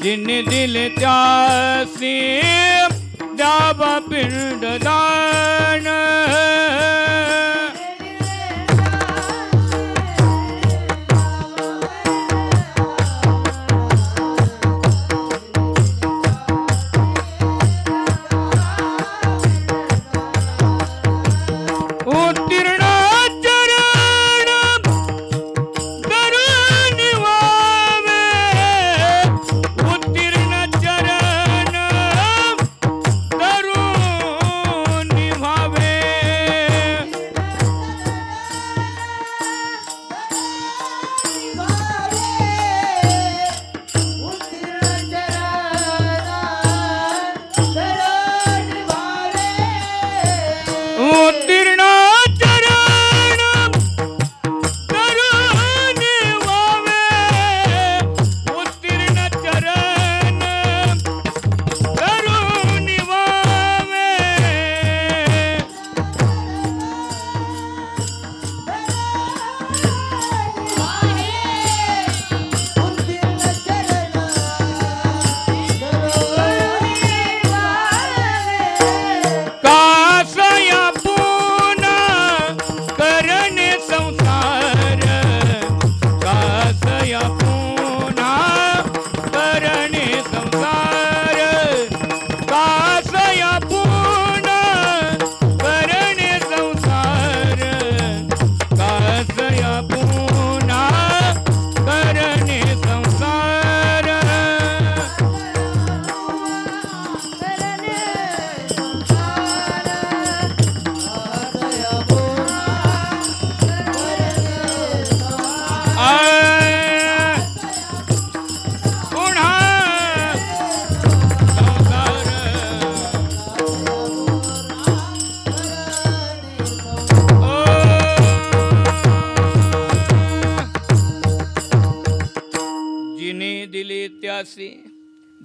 जिने दिले त्यासी द्यावा पिंडदान.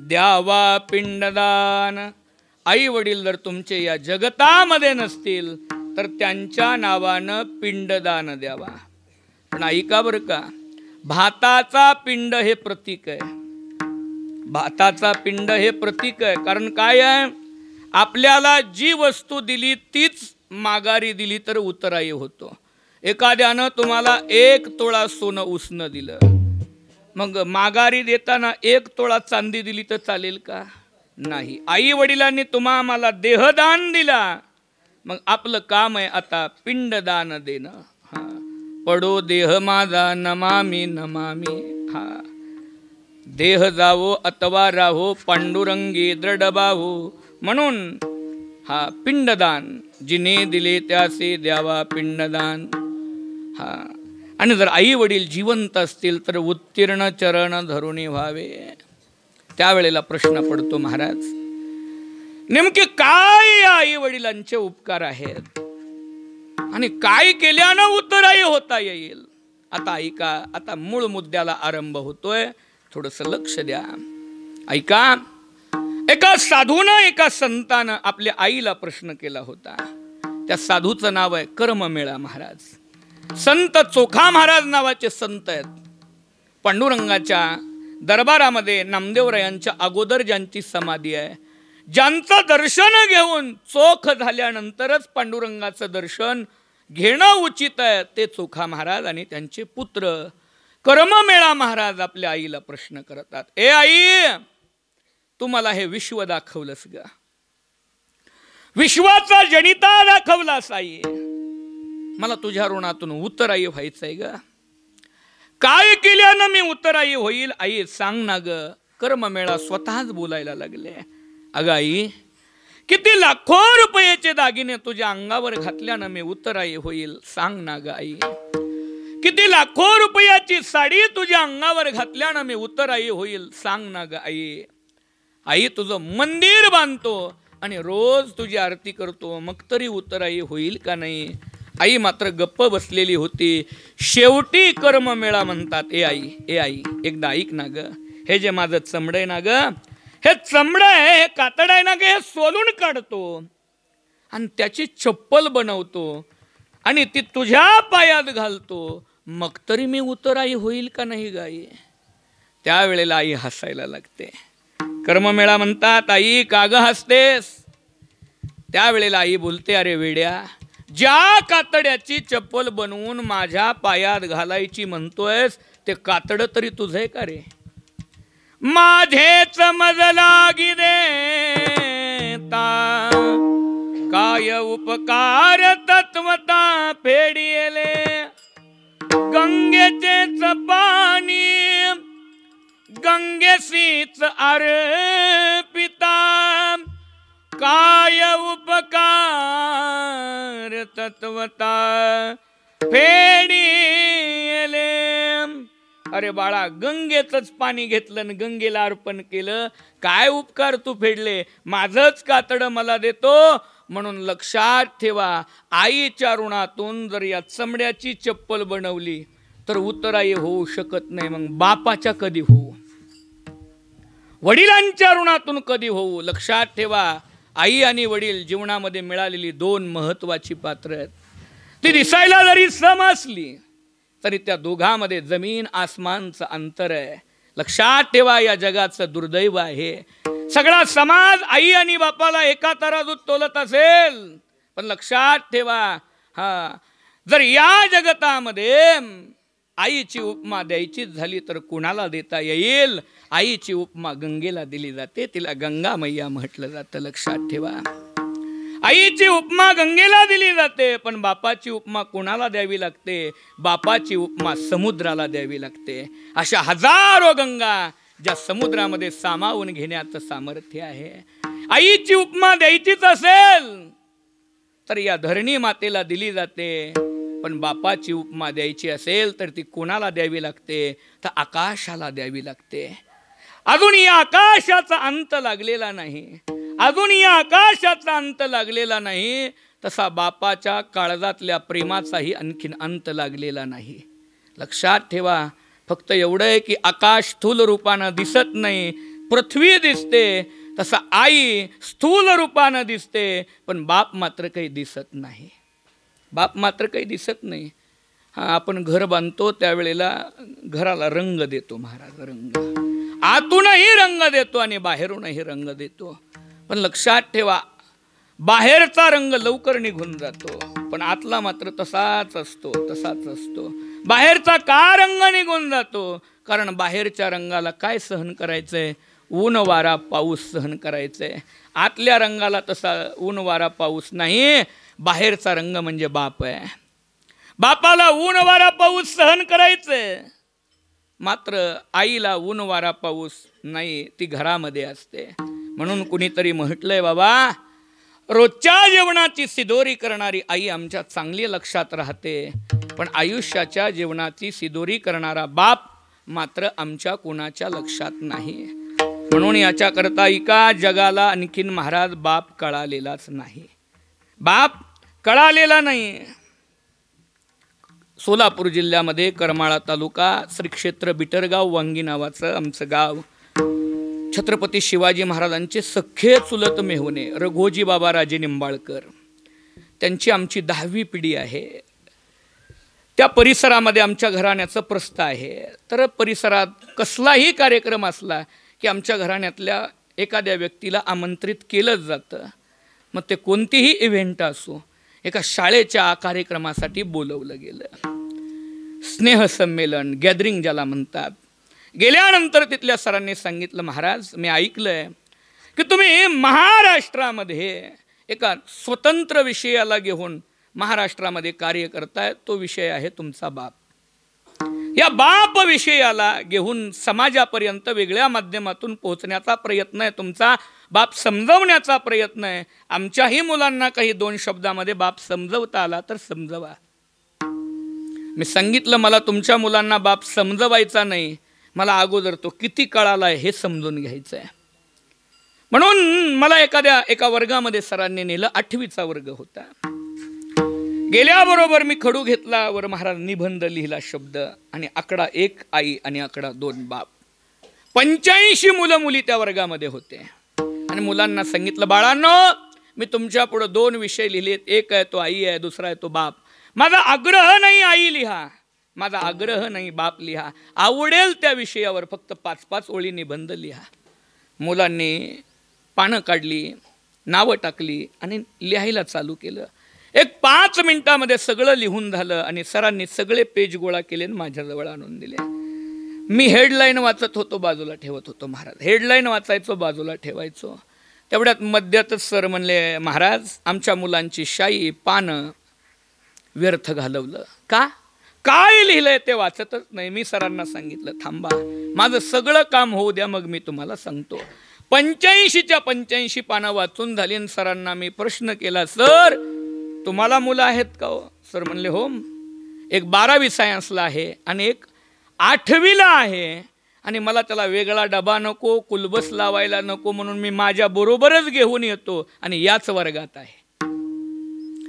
द्यावा पिंडदान. आई वडील जर तुमचे या जगतामध्ये नसतील तर त्यांच्या नावानं पिंडदान द्यावा. पण ऐका बरं का, भाताचा पिंड हे प्रतीक आहे. भाताचा पिंड हे प्रतीक आहे. कारण काय आहे, आपल्याला जी वस्तू दिली तीच माघारी दिली तर उतराई होतो. एखाद्यानं तुम्हाला 1 तोळा सोनं उसनं दिलं, मग माघारी देताना 1 तोळा चांदी दिली तर चालेल का? नाही. आई वडिलांनी आम्हाला देहदान दिला, मग आपलं काम आहे आता पिंडदान देणं. हा, पडो देह माझा नमामी नमामी. हा, देह जावो अथवा राहो पांडुरंगी दृढबाहो. म्हणून हा पिंडदान, जिने दिले त्यासे द्यावा पिंडदान. हा, आणि जर आई वडील जिवंत असतील तर उत्तीर्ण चरण धरुणी व्हावे. त्यावेळेला प्रश्न पडतो, महाराज नेमके काय आई वडिलांचे उपकार आहेत आणि काय केल्यानं उत्तराई होता येईल? आता ऐका, आता मूळ मुद्द्याला आरंभ होतोय, थोडस लक्ष द्या. ऐका, एका साधूनं एका संतानं आपल्या आईला प्रश्न केला होता. त्या साधूचं नाव आहे कर्ममेळा महाराज. संत चोखा महाराज नावाचे संत आहेत. पांडुरंगाच्या दरबारामध्ये नामदेवरायांच्या अगोदर ज्यांची समाधी आहे, ज्यांचं दर्शन घेऊन चोख झाल्यानंतरच पांडुरंगाचं दर्शन घेणं उचित आहे, ते चोखा महाराज आणि त्यांचे पुत्र कर्ममेळा महाराज आपल्या आईला प्रश्न करतात. ए आई, तू मला हे विश्व दाखवलंस ग, विश्वाचा जनिता दाखवलास आई, मला तुझ्या ऋणातून उत्तराई व्हायचंय ग. काय केल्यानं मी उत्तराई होईल आई सांग ना ग. कर्ममेळा स्वतःच बोलायला लागले. अगं आई, किती लाखो रुपयाचे दागिने तुझ्या अंगावर घातल्यानं मी उत्तराई होईल सांग ना ग आई. किती लाखो रुपयाची साडी तुझ्या अंगावर घातल्यानं मी उत्तराई होईल सांग ना ग आई. आई, तुझं मंदिर बांधतो आणि रोज तुझी आरती करतो, मग तरी उत्तराई होईल का नाही. आई मात्र गप्प बसलेली होती. शेवटी कर्ममेळा म्हणतात, ए आई एकदा ऐक ना ग. हे जे माझं चमड आहे ना ग, हे चमड आहे, हे कातड आहे ना ग, हे सोलून काढतो आणि त्याची चप्पल बनवतो आणि ती तुझ्या पायात घालतो, मग तरी मी उत्तराई होईल का नाही गाई. त्यावेळेला आई हसायला लागते. कर्ममेळा म्हणतात, आई का ग हसतेस. त्यावेळेला आई बोलते, अरे वेड्या, ज्या कातड्याची चप्पल बनवून माझ्या पायात घालायची म्हणतोयस ते कातड तरी तुझे का रे. माझेच मज लागी देता काय उपकार तत्वता फेडिले. गंगेचेच पाणी गंगेसीच अर्पिता काय उपकार तत्वता फेडिले. अरे बाळा, गंगेचंच पाणी घेतलं आणि गंगेला अर्पण केलं, काय उपकार तू फेडले. माझंच कातड मला देतो म्हणून लक्षात ठेवा, आईच्या ऋणातून जर या चमड्याची चप्पल बनवली तर उत्तराई होऊ शकत नाही. मग बापाच्या कधी होऊ, वडिलांच्या ऋणातून कधी होऊ. लक्षात ठेवा, आई आणि वडील जीवनामध्ये मिळालेली दोन महत्वाची पात्र आहेत. ती दिसायला जरी सम असली तरी त्या दोघांमध्ये जमीन आसमानचं अंतर आहे. लक्षात ठेवा, या जगाचं दुर्दैव आहे. सगळा समाज आई आणि बापाला एका तराजूत तोलत असेल, पण लक्षात ठेवा, जर या जगतामध्ये आईची उपमा द्यायचीच झाली तर कुणाला देता येईल. आईची उपमा गंगेला दिली जाते, तिला गंगा मैया म्हटलं जातं. लक्षात ठेवा, आईची उपमा गंगेला दिली जाते, पण बापाची उपमा कोणाला द्यावी लागते. बापाची उपमा समुद्राला द्यावी लागते. अशा हजारो गंगा ज्या समुद्रामध्ये सामावून घेण्याचं सामर्थ्य आहे. आईची उपमा द्यायचीच असेल तर या धरणी मातेला दिली जाते, पण बापाची उपमा द्यायची असेल तर ती कोणाला द्यावी लागते, तर आकाशाला द्यावी लागते. अजून या आकाशाचा अंत लागलेला नाही. अजून या आकाशाचा अंत लागलेला नाही, तसा बापाच्या काळजातल्या प्रेमाचाही आणखीन अंत लागलेला नाही. लक्षात ठेवा, फक्त एवढं आहे की आकाश स्थूल रूपानं दिसत नाही, पृथ्वी दिसते, तसा आई स्थूल रूपानं दिसते, पण बाप मात्र काही दिसत नाही. बाप मात्र काही दिसत नाही. आपण घर बांधतो त्यावेळेला घराला रंग देतो महाराज, रंग आतूनही रंग देतो आणि बाहेरूनही रंग देतो. पण लक्षात ठेवा, बाहेरचा रंग लवकर निघून जातो, पण आतला मात्र तसाच असतो, तसाच असतो. बाहेरचा का रंग निघून जातो, कारण बाहेरच्या रंगाला काय सहन करायचंय, ऊन वारा पाऊस सहन करायचंय. आतल्या रंगाला तसा ऊन वारा पाऊस नाही. बाहेरचा रंग म्हणजे बाप आहे. बापाला ऊन वारा पाऊस सहन करायचंय, मात्र आईला ऊन वारा पाऊस नाही, ती घरामध्ये असते. म्हणून कुणीतरी म्हटलंय, बाबा रोजच्या जेवणाची सिदोरी करणारी आई आमच्या चांगली लक्षात राहते, पण आयुष्याच्या जेवणाची सिदोरी करणारा बाप मात्र आमच्या कोणाच्या लक्षात नाही. म्हणून याच्याकरता एका जगाला आणखीन महाराज बाप कळालेलाच नाही. बाप कळालेला नाही. सोलापूर जिल्ह्यामध्ये करमाळा तालुका, श्री क्षेत्र बिटरगाव वांगी नावाचं आमचं गाव. छत्रपती शिवाजी महाराजांचे सख्खे चुलत मेहुणे रघोजी बाबा राजे निंबाळकर, त्यांची आमची 10वी पिढी आहे. त्या परिसरामध्ये आमच्या घराण्याचं प्रस्थ आहे. तर परिसरात कसलाही कार्यक्रम असला की आमच्या घराण्यातल्या एखाद्या व्यक्तीला आमंत्रित केलंच जातं. मग ते कोणतीही इव्हेंट असो, एका शाळेच्या कार्यक्रमासाठी बोलवलं गेलं. स्नेहसंमेलन, गॅदरिंग ज्याला म्हणतात. गेल्यानंतर तिथल्या सरांनी सांगितलं, महाराज मी ऐकलंय की तुम्ही महाराष्ट्रामध्ये एका स्वतंत्र विषयाला घेऊन महाराष्ट्रामध्ये कार्य करताय. तो विषय आहे तुमचा बाप. या बाप विषयाला घेऊन समाजापर्यंत वेगळ्या माध्यमातून पोहोचण्याचा प्रयत्न आहे तुमचा. बाप समजवण्याचा प्रयत्न आहे. आमच्याही मुलांना काही 2 शब्दामध्ये बाप समजवता आला तर समजवा. मी सांगितलं मला तुमच्या मुलांना बाप समजवायचा नाही, मला अगोदर तो किती कळाला आहे हे समजून घ्यायचं आहे. म्हणून मला एका वर्गामध्ये सरांनी नेलं. 8वीचा वर्ग होता. गेल्याबरोबर मी खडू घेतला. वर महाराज निबंध लिहिला शब्द आणि आकडा 1 आई आणि आकडा 2 बाप. 85 मुलं मुली त्या वर्गामध्ये होते. आणि मुलांना सांगितलं, बाळांनो मी तुमच्या पुढे 2 विषय लिहिलेत. एक आहे तो आई आहे, दुसरा आहे तो बाप. माझा आग्रह नाही आई लिहा, माझा आग्रह नाही बाप लिहा. आवडेल त्या विषयावर फक्त 5-5 ओळी निबंध लिहा. मुलांनी पानं काढली, नावं टाकली आणि लिहायला चालू केलं. एक 5 मिनिटामध्ये सगळं लिहून झालं आणि सरांनी सगळे पेज गोळा केले आणि माझ्याजवळ आणून दिले. मी हेडलाईन वाचत होतो, बाजूला ठेवत होतो. महाराज हेडलाईन वाचायचो, बाजूला ठेवायचो. तेवढ्यात मध्यातच सर म्हणले, महाराज आमच्या मुलांची शाई पानं व्यर्थ घालवलं. का? काय लिहिलंय ते वाचतच नाही. मी सरांना सांगितलं, थांबा माझं सगळं काम होऊ द्या, मग मी तुम्हाला सांगतो. 85च्या 85 पानं वाचून झाली. आणि सरांना मी प्रश्न केला, सर तुम्हाला मुलं आहेत का हो? सर म्हणले, हो. एक 12वी सायन्सला आहे आणि एक 8वीला आहे. आणि मला त्याला वेगळा डबा नको, कुलबस लावायला नको, म्हणून मी माझ्या बरोबरच घेऊन येतो आणि याच वर्गात आहे.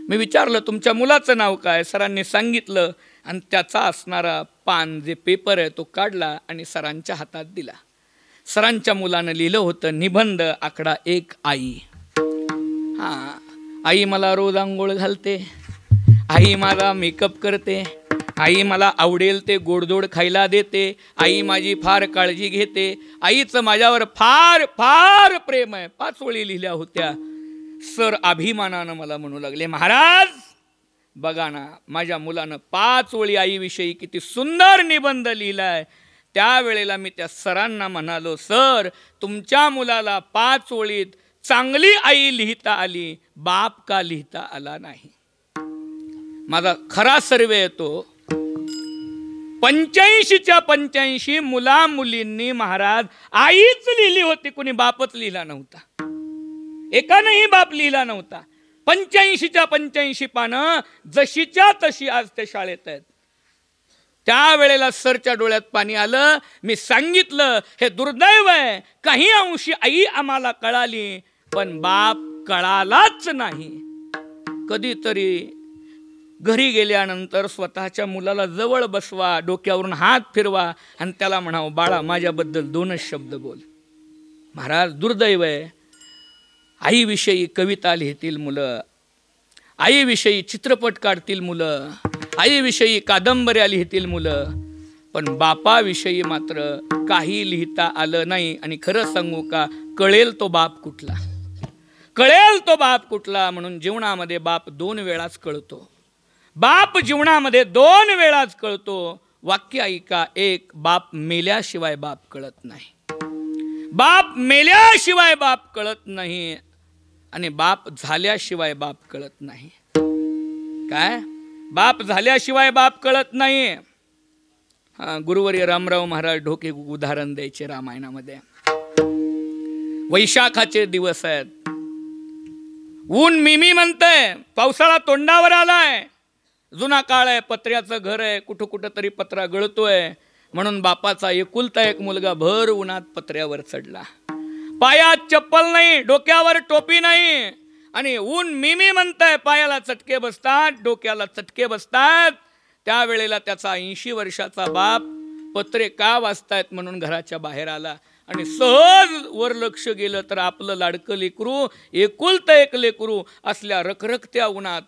मी विचारलं, तुमच्या मुलाचं नाव काय? सरांनी सांगितलं आणि त्याचा असणारा पान जे पेपर आहे तो काढला आणि सरांच्या हातात दिला. सरांच्या मुलानं लिहिलं होतं निबंध आकडा 1 आई. हां, आई मला रोज आंघोळ घालते, आई मला मेकअप करते, आई मला आवडेल ते गोडधोड खायला देते, आई माझी फार काळजी घेते, आईचं माझ्यावर फार फार प्रेम आहे. 5 ओळी लिहिल्या होत्या. सर अभिमानानं मला म्हणू लागले, महाराज बघा ना माझ्या मुलानं 5 ओळी आईविषयी किती सुंदर निबंध लिहिलाय. त्यावेळेला मी त्या सरांना म्हणालो, सर तुमच्या मुलाला 5 ओळीत चांगली आई लिहिता आली, बाप का लिहिता आला नाही? माझा खरा सर्वे येतो. 85च्या 85 मुला मुलींनी महाराज आईच लिहिली होती, कुणी बापच लिहिला नव्हता. एकानेही बाप लिहिला नव्हता. 85च्या 85 पानं जशीच्या तशी आज ते शाळेत आहेत. त्यावेळेला सरच्या डोळ्यात पाणी आलं. मी सांगितलं, हे दुर्दैव आहे, काही अंशी आई आम्हाला कळाली पण बाप कळालाच नाही. कधीतरी घरी गेल्यानंतर स्वतःच्या मुलाला जवळ बसवा, डोक्यावरून हात फिरवा आणि त्याला म्हणावं, बाळा माझ्याबद्दल 2च शब्द बोल. महाराज दुर्दैव आहे, आईविषयी कविता लिहितील मुलं, आईविषयी चित्रपट काढतील मुलं, आईविषयी कादंबऱ्या लिहितील मुलं, पण बापाविषयी मात्र काही लिहिता आलं नाही. आणि खरं सांगू का, कळेल तो बाप कुठला, कळेल तो बाप कुठला. म्हणून जीवनामध्ये बाप 2 वेळाच कळतो. बाप जीवनामध्ये 2 वेळाच कळतो. वाक्य ऐका, 1 बाप मेल्याशिवाय बाप कळत नाही, बाप मेल्याशिवाय बाप कळत नाही, आणि बाप झाल्याशिवाय बाप कळत नाही. काय? बाप झाल्याशिवाय बाप कळत नाही. गुरुवर्य रामराव महाराज ढोके उदाहरण द्यायचे रामायणामध्ये. वैशाखाचे दिवस आहेत, ऊन मिमी म्हणतंय, पावसाळा तोंडावर आलाय, जुना काळ आहे, पत्र्याचं घर आहे, कुठं कुठं तरी पत्रा गळतोय. म्हणून बापाचा एकुलता एक मुलगा भर उन्हात पत्र्यावर चढला. पायात चप्पल नाही, डोक्यावर टोपी नाही, आणि ऊन मिमी म्हणतंय, पायाला चटके बसतात, डोक्याला चटके बसतात. त्यावेळेला त्याचा 80 वर्षाचा बाप पत्रे का वाचतायत म्हणून घराच्या बाहेर आला आणि सहज वर लक्ष गेलं तर आपलं लाडकं लेकरू, एकुलतं एक लेकरू असल्या रखरखत्या उन्हात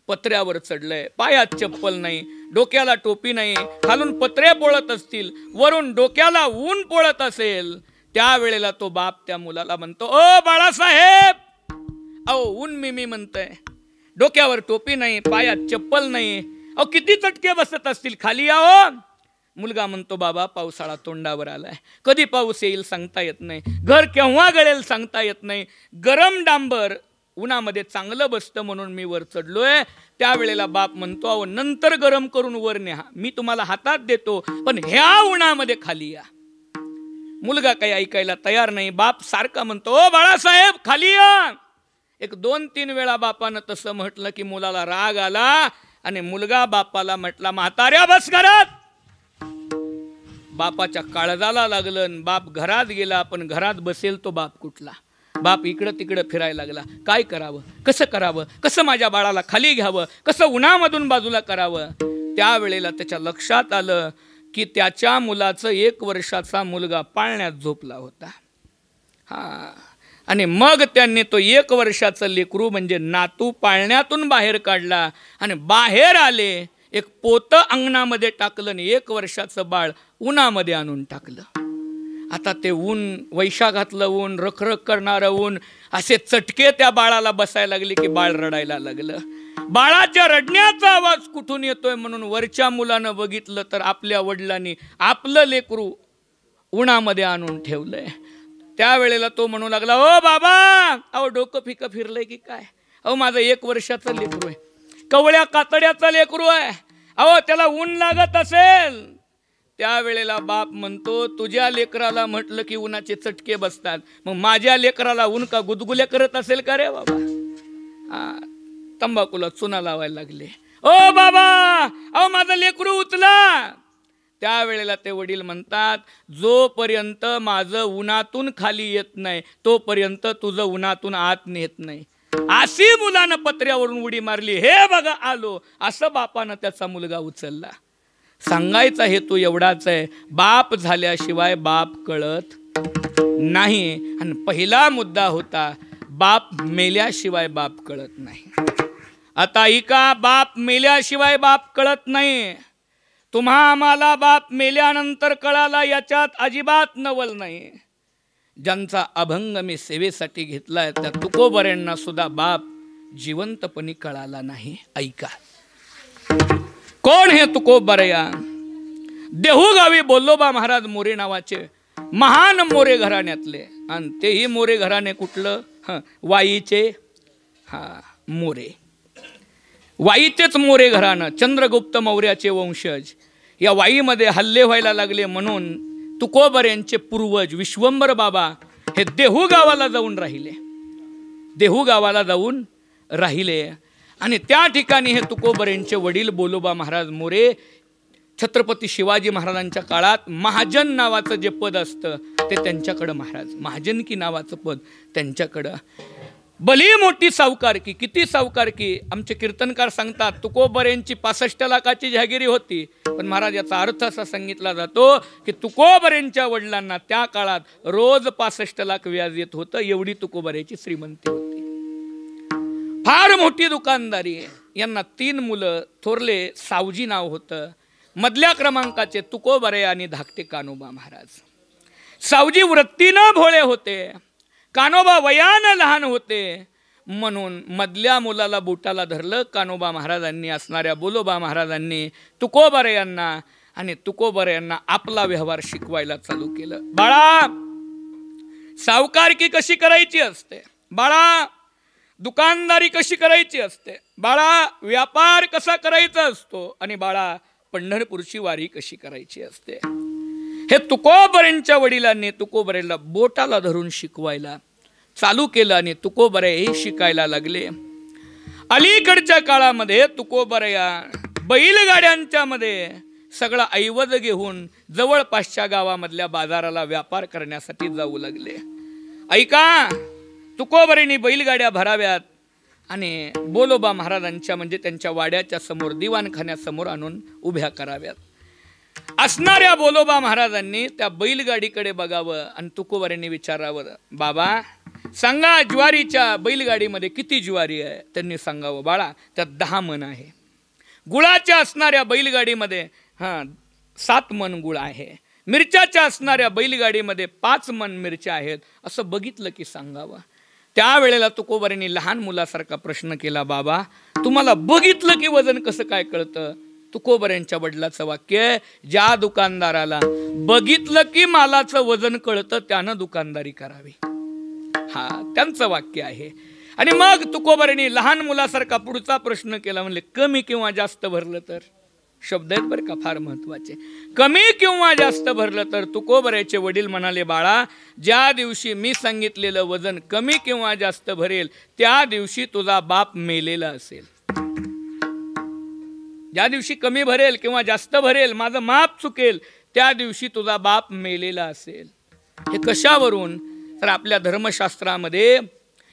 पत्र्यावर चढलंय. पायात चप्पल नाही, डोक्याला टोपी नाही, खालून पत्रे पोळत असतील, वरून डोक्याला ऊन पोळत असेल. त्यावेळेला तो बाप त्या मुलाला म्हणतो, ओ बाळासाहेब, अहो ऊन मिमी म्हणतंय, डोक्यावर टोपी नाही, पायात चप्पल नाही, अहो किती चटके बसत असतील, खाली या हो. मुलगा म्हणतो, बाबा पावसाळा तोंडावर आलाय, कधी पाऊस येईल सांगता येत नाही, घर केव्हा गळेल सांगता येत नाही, गरम डांबर उन्हामध्ये चांगलं बसतं म्हणून मी वर चढलोय. त्यावेळेला बाप म्हणतो, अहो नंतर गरम करून वर न्या, मी तुम्हाला हातात देतो, पण ह्या उन्हामध्ये खाली या. मुलगा काही ऐकायला तयार नाही. बाप सारखा म्हणतो, ओ बाळासाहेब खाली या. एक 2-3 वेळा बापानं तसं म्हटलं की मुलाला राग आला आणि मुलगा बापाला म्हटला, म्हाताऱ्या बस घरात. बापाच्या काळजाला लागलं. बाप घरात गेला, पण घरात बसेल तो बाप कुठला. बाप इकडं तिकडं फिरायला लागला. काय करावं, कसं करावं, कसं माझ्या बाळाला खाली घ्यावं, कसं उन्हामधून बाजूला करावं. त्यावेळेला त्याच्या लक्षात आलं की त्याच्या मुलाचं 1 वर्षाचा मुलगा पाळण्यात झोपला होता. आणि मग त्यांनी तो 1 वर्षाचं लेकरू म्हणजे नातू पाळण्यातून बाहेर काढला आणि बाहेर आले. एक पोतं अंगणामध्ये टाकलं आणि 1 वर्षाचं बाळ उन्हामध्ये आणून टाकलं. आता ते ऊन, वैशाखातलं ऊन, रखरख करणारं ऊन, असे चटके त्या बाळाला बसायला लागले की बाळ रडायला लागलं. बाळाच्या रडण्याचा आवाज कुठून येतोय म्हणून वरच्या मुलानं बघितलं तर आपल्या वडिलांनी आपलं लेकरू उन्हामध्ये आणून ठेवलंय. त्यावेळेला तो म्हणू लागला, ओ बाबा, अहो डोकं फिकं फिरलंय की काय, अहो माझं 1 वर्षाचं लेकरू आहे, कवळ्या कातड्याचं लेकरू आहे, अहो त्याला ऊन लागत असेल. त्यावेळेला बाप म्हणतो, तुझ्या लेकराला म्हटलं की उन्हाचे चटके बसतात, मग माझ्या लेकराला ऊन का गुदगुल्या करत असेल का रे बाबा. तंबाखूला चुना लावायला लागले. ओ बाबा, अहो माझं लेकरू उचला. त्यावेळेला ते वडील म्हणतात, जोपर्यंत माझं उन्हातून खाली येत नाही तोपर्यंत तुझं उन्हातून आत नेत नाही. अशी मुलानं पत्र्यावरून उडी मारली, हे बघा आलो, असं बापानं त्याचा मुलगा उचलला. सांगायचा हेतू एवढाच आहे, बाप झाल्याशिवाय बाप कळत नाही. आणि पहिला मुद्दा होता, बाप मेल्याशिवाय बाप कळत नाही. आता ऐका, बाप मेल्याशिवाय बाप कळत नाही. तुम्हा आम्हाला बाप मेल्यानंतर कळाला याच्यात अजिबात नवल नाही. ज्यांचा अभंग मी सेवेसाठी घेतलाय त्या तुकोबऱ्यांना सुद्धा बाप जिवंतपणी कळाला नाही. ऐका, कोण हे तुकोबरया? देहूगावी बोल्लोबा महाराज मोरे नावाचे महान मोरे घराण्यातले, आणि तेही मोरे घराणे कुठलं? वाईचे. मोरे, वाईचेच मोरे घराणं, चंद्रगुप्त मौर्याचे वंशज. या वाईमध्ये हल्ले व्हायला लागले म्हणून तुकोबर यांचे पूर्वज विश्वंभर बाबा हे देहू गावाला जाऊन राहिले. देहू गावाला जाऊन राहिले आणि त्या ठिकाणी हे तुकोबर यांचे वडील बोलोबा महाराज मोरे छत्रपती शिवाजी महाराजांच्या काळात महाजन नावाचं जे पद असतं ते त्यांच्याकडं, महाराज महाजनकी नावाचं पद त्यांच्याकडं. भली मोठी सावकारकी. किती सावकारकी? आमचे कीर्तनकार सांगतात तुकोबर यांची 65 लाखाची जहागिरी होती. पण महाराज याचा अर्थ असा सांगितला जातो की तुकोबर यांच्या वडिलांना त्या काळात रोज 65 लाख व्याज येत होतं, एवढी तुकोबर यांची श्रीमंती होती. फार मोठी दुकानदारी. यांना 3 मुलं. थोरले सावजी नाव होतं, मधल्या क्रमांकाचे तुकोबरे आणि धाकटे कानोबा महाराज. सावजी वृत्तीनं भोळे होते, कानोबा वयानं लहान होते, म्हणून मधल्या मुलाला बोटाला धरलं कानोबा महाराजांनी. असणाऱ्या बोलोबा महाराजांनी तुकोबरे यांना आणि तुकोबरे यांना आपला व्यवहार शिकवायला चालू केलं. बाळा, सावकारकी कशी करायची असते, बाळा दुकानदारी कशी करायची असते, बाळा व्यापार कसा करायचा असतो, आणि बाळा पंढरपूरची वारी कशी करायची असते, हे तुकोबरेंच्या वडिलांनी तुकोबरेला बोटाला धरून शिकवायला चालू केलं आणि तुकोबरे हे शिकायला लागले. अलीकडच्या काळामध्ये तुकोबरया बैलगाड्यांच्या मध्ये सगळा ऐवज घेऊन जवळपासच्या गावामधल्या बाजाराला व्यापार करण्यासाठी जाऊ लागले. ऐका, तुकोबरेंनी बैलगाड्या भराव्यात आणि बोलोबा महाराजांच्या म्हणजे त्यांच्या वाड्याच्या समोर दिवाणखान्यासमोर आणून उभ्या कराव्यात. असणाऱ्या बोलोबा महाराजांनी त्या बैलगाडीकडे बघावं आणि तुकोबरेंनी विचारावं, बाबा सांगा ज्वारीच्या बैलगाडीमध्ये किती ज्वारी आहे? त्यांनी सांगावं, बाळा त्यात 10 मन आहे. गुळाच्या असणाऱ्या बैलगाडीमध्ये 7 मन गुळ आहे. मिरच्याच्या असणाऱ्या बैलगाडीमध्ये 5 मन मिरच्या आहेत. असं बघितलं की सांगावं. त्यावेळेला तुकोबरेंनी लहान मुलासारखा प्रश्न केला, बाबा तुम्हाला बघितलं की वजन कसं काय कळतं? तुकोबरेंच्या वडिलाचं वाक्य आहे, ज्या दुकानदाराला बघितलं की मालाचं वजन कळतं त्यानं दुकानदारी करावी. त्यांचं वाक्य आहे. आणि मग तुकोबारांनी लहान मुलासारखा पुढचा प्रश्न केला, म्हणले कमी किंवा जास्त भरलं तर? शब्द आहेत बरं का फार महत्वाचे. कमी किंवा जास्त भरलं तर? तुकोबाराचे वडील म्हणाले, बाळा, ज्या दिवशी मी सांगितलेलं वजन कमी किंवा जास्त भरेल त्या दिवशी तुझा बाप मेलेला असेल. ज्या दिवशी कमी भरेल किंवा जास्त भरेल, माझं माप चुकेल, त्या दिवशी तुझा बाप मेलेला असेल. हे कशावरून? तर आपल्या धर्मशास्त्रामध्ये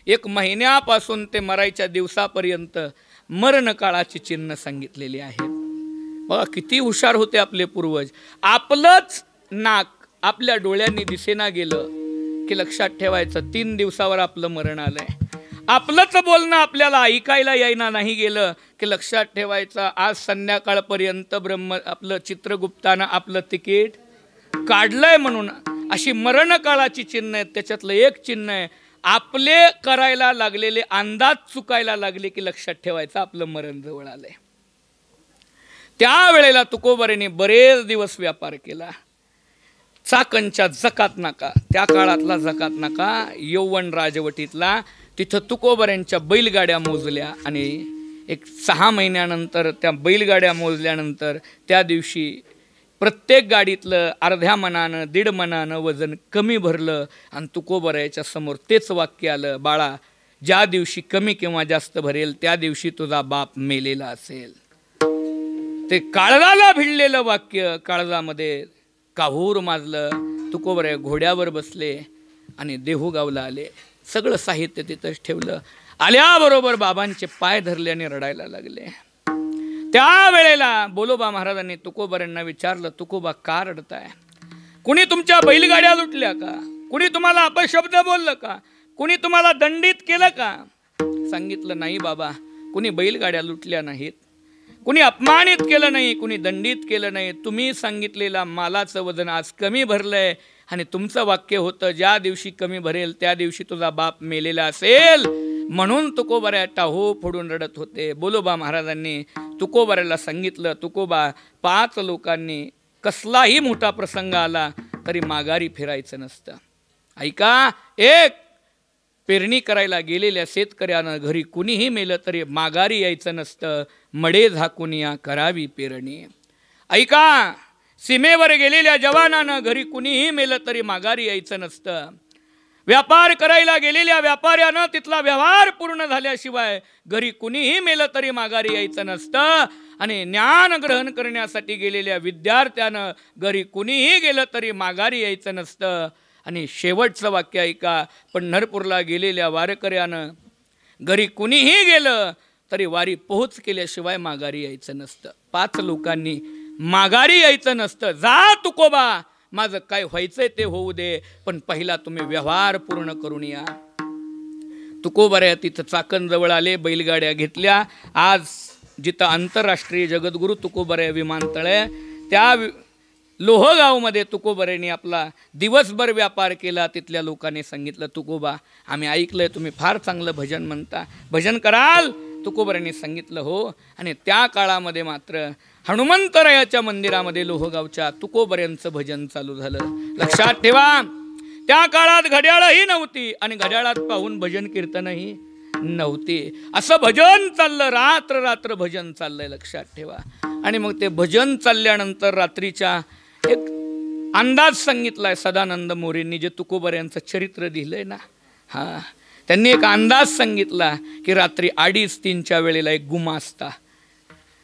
1 महिन्यापासून ते मरायच्या दिवसापर्यंत मरण काळाची चिन्ह सांगितलेली आहेत. बघा किती हुशार होते आपले पूर्वज. आपलंच नाक आपल्या डोळ्यांनी दिसेना गेलं की लक्षात ठेवायचं 3 दिवसावर आपलं मरण आलंय. आपलंच बोलणं आपल्याला ऐकायला येईना नाही गेलं की लक्षात ठेवायचं आज संध्याकाळपर्यंत आपलं चित्रगुप्तानं आपलं तिकीट काढलंय. म्हणून अशी मरण काळाची चिन्ह आहेत. त्याच्यातलं एक चिन्ह आहे, आपले करायला लागलेले अंदाज चुकायला लागले की लक्षात ठेवायचं आपलं मरण जवळ आलंय. त्यावेळेला तुकोबारांनी बरेच दिवस व्यापार केला. चाकणच्या जकात नाका, त्या काळातला जकात नाका यौवन राजवटीतला, तिथं तुकोबारांच्या बैलगाड्या मोजल्या आणि 6 महिन्यानंतर त्या बैलगाड्या मोजल्यानंतर त्या दिवशी प्रत्येक गाडीतलं अर्ध्या मनानं 1.5 मनानं वजन कमी भरलं आणि तुकोबाराच्या समोर तेच वाक्य आलं, बाळा, ज्या दिवशी कमी किंवा जास्त भरेल त्या दिवशी तुझा बाप मेलेला असेल. ते काळजाला भिडलेलं वाक्य काळजामध्ये काहूर माजलं. तुकोबाराय घोड्यावर बसले आणि देहूगावला आले. सगळं साहित्य तिथंच ठेवलं. आल्याबरोबर बाबांचे पाय धरले आणि रडायला लागले. त्यावेळेला बोलोबा महाराजांनी तुकोबारांना विचारलं, तुकोबा का रडताय? कुणी तुमच्या बैलगाड्या लुटल्या का? कुणी तुम्हाला अपशब्द बोललं का? कुणी तुम्हाला दंडित केलं का? सांगितलं, नाही बाबा, कुणी बैलगाड्या लुटल्या नाहीत, कुणी अपमानित केलं नाही, कुणी दंडित केलं नाही. तुम्ही सांगितलेला मालाचं वजन आज कमी भरलंय आणि तुमचं वाक्य होतं, ज्या दिवशी कमी भरेल त्या दिवशी तुझा बाप मेलेला असेल. म्हणून तुकोबाराया टाहो फोडून रडत होते. बोलोबा महाराजांनी तुकोबाराला सांगितलं, तुकोबा, 5 लोकांनी कसलाही मोठा प्रसंग आला तरी माघारी फिरायचं नसतं. ऐका, एक पेरणी करायला गेलेल्या शेतकऱ्यानं घरी कुणीही मेलं तरी माघारी यायचं नसतं. मडे झाकून या करावी पेरणी. ऐका, सीमेवर गेलेल्या जवानानं घरी कुणीही मेलं तरी माघारी यायचं नसतं. व्यापार करायला गेलेल्या व्यापाऱ्यानं तिथला व्यवहार पूर्ण झाल्याशिवाय घरी कुणीही मेलं तरी माघारी यायचं नसतं. आणि ज्ञान ग्रहण करण्यासाठी गेलेल्या विद्यार्थ्यानं घरी कुणीही गेलं तरी माघारी यायचं नसतं. आणि शेवटचं वाक्य ऐका, पंढरपूरला गेलेल्या वारकऱ्यानं घरी कुणीही गेलं तरी वारी पोहोच केल्याशिवाय माघारी यायचं नसतं. 5 लोकांनी माघारी यायचं नसतं. जा तुकोबा, माझं काय व्हायचंय ते होऊ दे, पण पहिला तुम्ही व्यवहार पूर्ण करून या. तुकोबाराया तिथं चाकणजवळ आले, बैलगाड्या घेतल्या. आज जिथं आंतरराष्ट्रीय जगद्गुरू तुकोबाराया विमानतळ आहे त्या लोहगावमध्ये तुकोबारायांनी आपला दिवसभर व्यापार केला. तिथल्या लोकांनी सांगितलं, तुकोबा, आम्ही ऐकलंय तुम्ही फार चांगलं भजन म्हणता, भजन कराल? तुकोबारायांनी सांगितलं, हो. आणि त्या काळामध्ये मात्र हनुमंतरायाच्या मंदिरामध्ये लोहगावच्या तुकोबारायांचं भजन चालू झालं. लक्षात ठेवा, त्या काळात घड्याळही नव्हती आणि घड्याळात पाहून भजन कीर्तनही नव्हती. असं भजन चाललं, रात्र रात्र भजन चाललंय. लक्षात ठेवा. आणि मग ते भजन चालल्यानंतर रात्रीच्या एक अंदाज सांगितलाय सदानंद मोरेंनी, जे तुकोबारायांचं चरित्र दिलंय ना, त्यांनी एक अंदाज सांगितला की रात्री 2:30-3च्या वेळेला एक गुमास्ता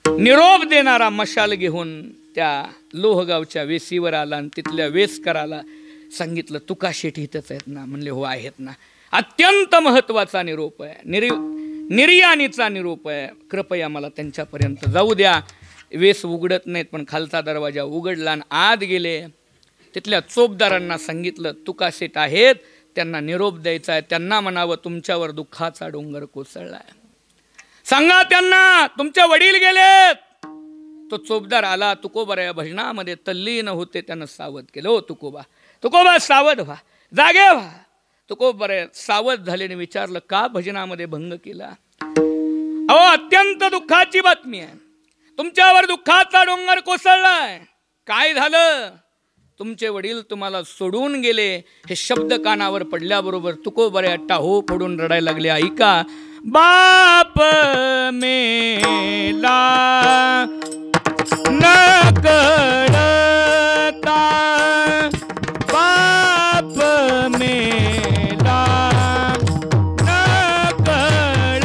निरोप देणारा मशाल घेऊन त्या लोहगावच्या वेसीवर आला आणि तिथल्या वेसकराला सांगितलं, तुका शेठ इथंच आहेत ना? म्हणले, हो आहेत ना. अत्यंत महत्वाचा निरोप आहे, निर्याणीचा निरोप आहे, कृपया मला त्यांच्यापर्यंत जाऊ द्या. वेस उघडत नाहीत, पण खालचा दरवाजा उघडला आणि आत गेले. तिथल्या चोपदारांना सांगितलं, तुका शेठ आहेत, त्यांना निरोप द्यायचा आहे. त्यांना म्हणावं, तुमच्यावर दुःखाचा डोंगर कोसळलाय, सांगा त्यांना तुमचे वडील गेलेत. तो चोपदार आला. तुकोबाराया भजनामध्ये तल्लीन होते. त्यानं सावध केलं, हो तुकोबा, तुकोबा सावध व्हा, जागे व्हा. तुकोबाराया सावध झाल्याने विचारलं, का भजनामध्ये भंग केला? अहो, अत्यंत दुःखाची बातमी आहे, तुमच्यावर दुःखाचा डोंगर कोसळलाय. काय झालं? तुमचे वडील तुम्हाला सोडून गेले हे शब्द कानावर पडल्याबरोबर तुकोबऱ्या टाहो पडून रडायला लागले. ऐका, बाप मेला न कळता, बाप मेला न कळता,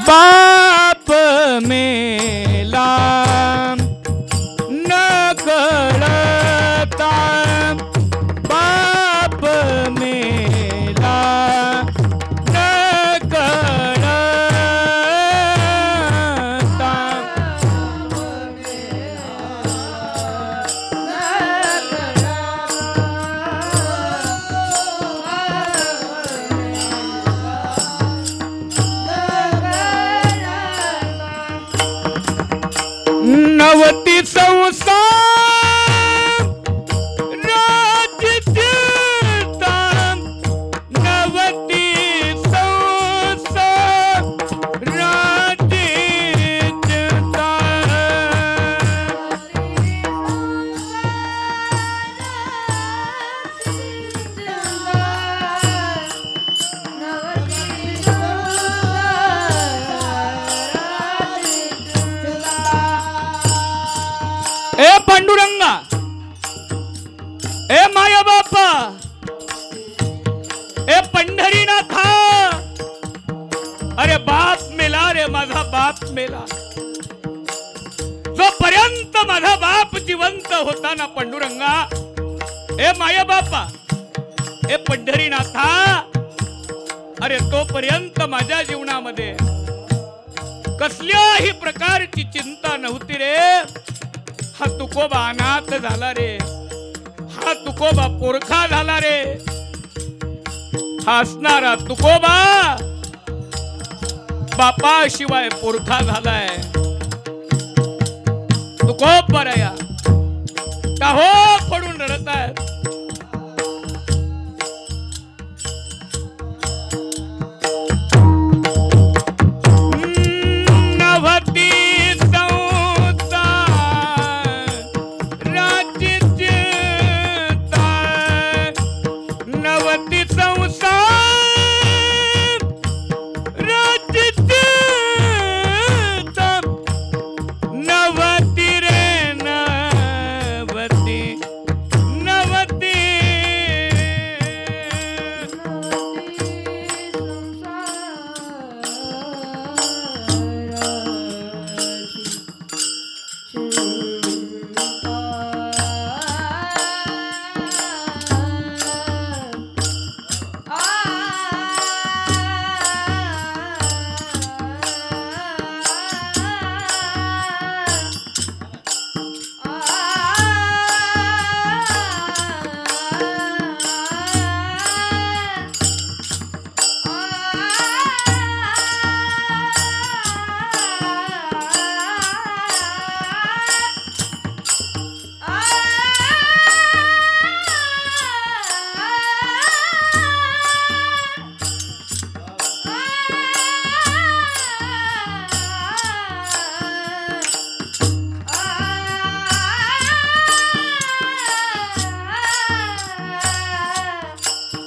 बाप मेला न कळता, बाप मेला न कळता. नवती संसार राज्यता, नवती संसार राज्यता, ए पांडुरंगा, ए माया बापा, ए पंढरीनाथा, अरे बाप मेला रे, माझा बाप मेला. जोपर्यंत माझा बाप जिवंत होता ना पांडुरंगा, ए माया बापा, ए पंढरीनाथा, अरे तोपर्यंत माझ्या जीवनामध्ये कसल्याही प्रकारची चिंता नव्हती रे. हा तुकोबा अनाथ झाला रे, हा तुकोबा पोरखा झाला रे, हा असणारा तुकोबा बापाशिवाय पोरखा झालाय. तुकोबराया टाहो पडून रडत आहेत.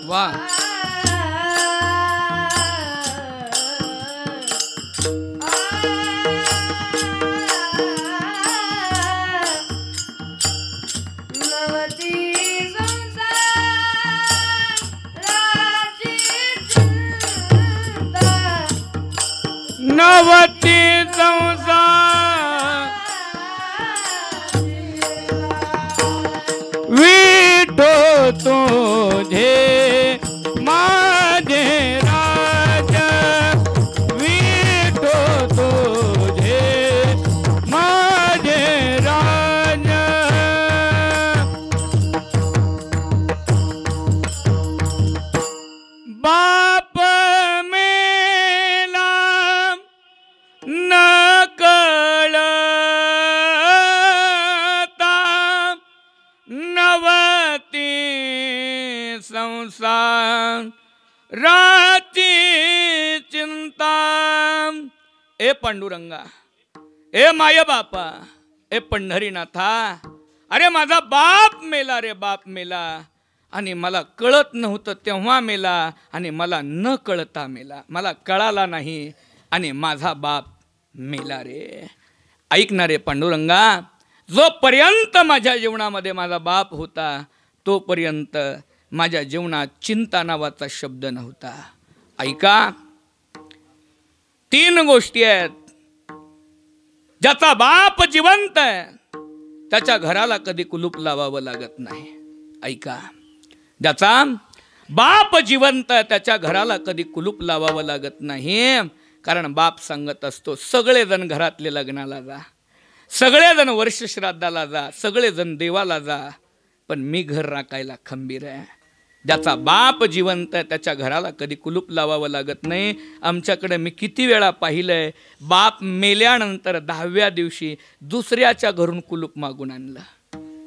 वा, नवती संसार विठो तुझे माझे राजा, विठो तुझे माझे राजा. बाप मेला न संसाराची चिंता. ए पांडुरंगा, ए माय बापा, ए पंढरीनाथा, अरे माझा बाप मेला रे, बाप मेला. आणि मला कळत नव्हतं तेव्हा मेला, आणि मला न कळता मेला. मला कळाला नाही आणि माझा बाप मेला रे. ऐकणारे पांडुरंगा, जोपर्यंत माझ्या जीवनामध्ये माझा बाप होता तोपर्यंत माझ्या जीवनात चिंता नावाचा शब्द नव्हता. ऐका, 3 गोष्टी आहेत. ज्याचा बाप जिवंत आहे त्याच्या घराला कधी कुलूप लावावं लागत नाही. ऐका, ज्याचा बाप जिवंत आहे त्याच्या घराला कधी कुलूप लावावं लागत नाही. कारण बाप सांगत असतो, सगळेजण घरातले लग्नाला जा, सगळेजण वर्ष श्राद्धाला जा, सगळेजण देवाला जा, पण मी घर राखायला खंबीर आहे. ज्याचा बाप जिवंत आहे त्याच्या घराला कधी कुलूप लावावं लागत नाही. आमच्याकडे मी किती वेळा पाहिलंय, बाप मेल्यानंतर 10व्या दिवशी दुसऱ्याच्या घरून कुलूप मागून आणलं.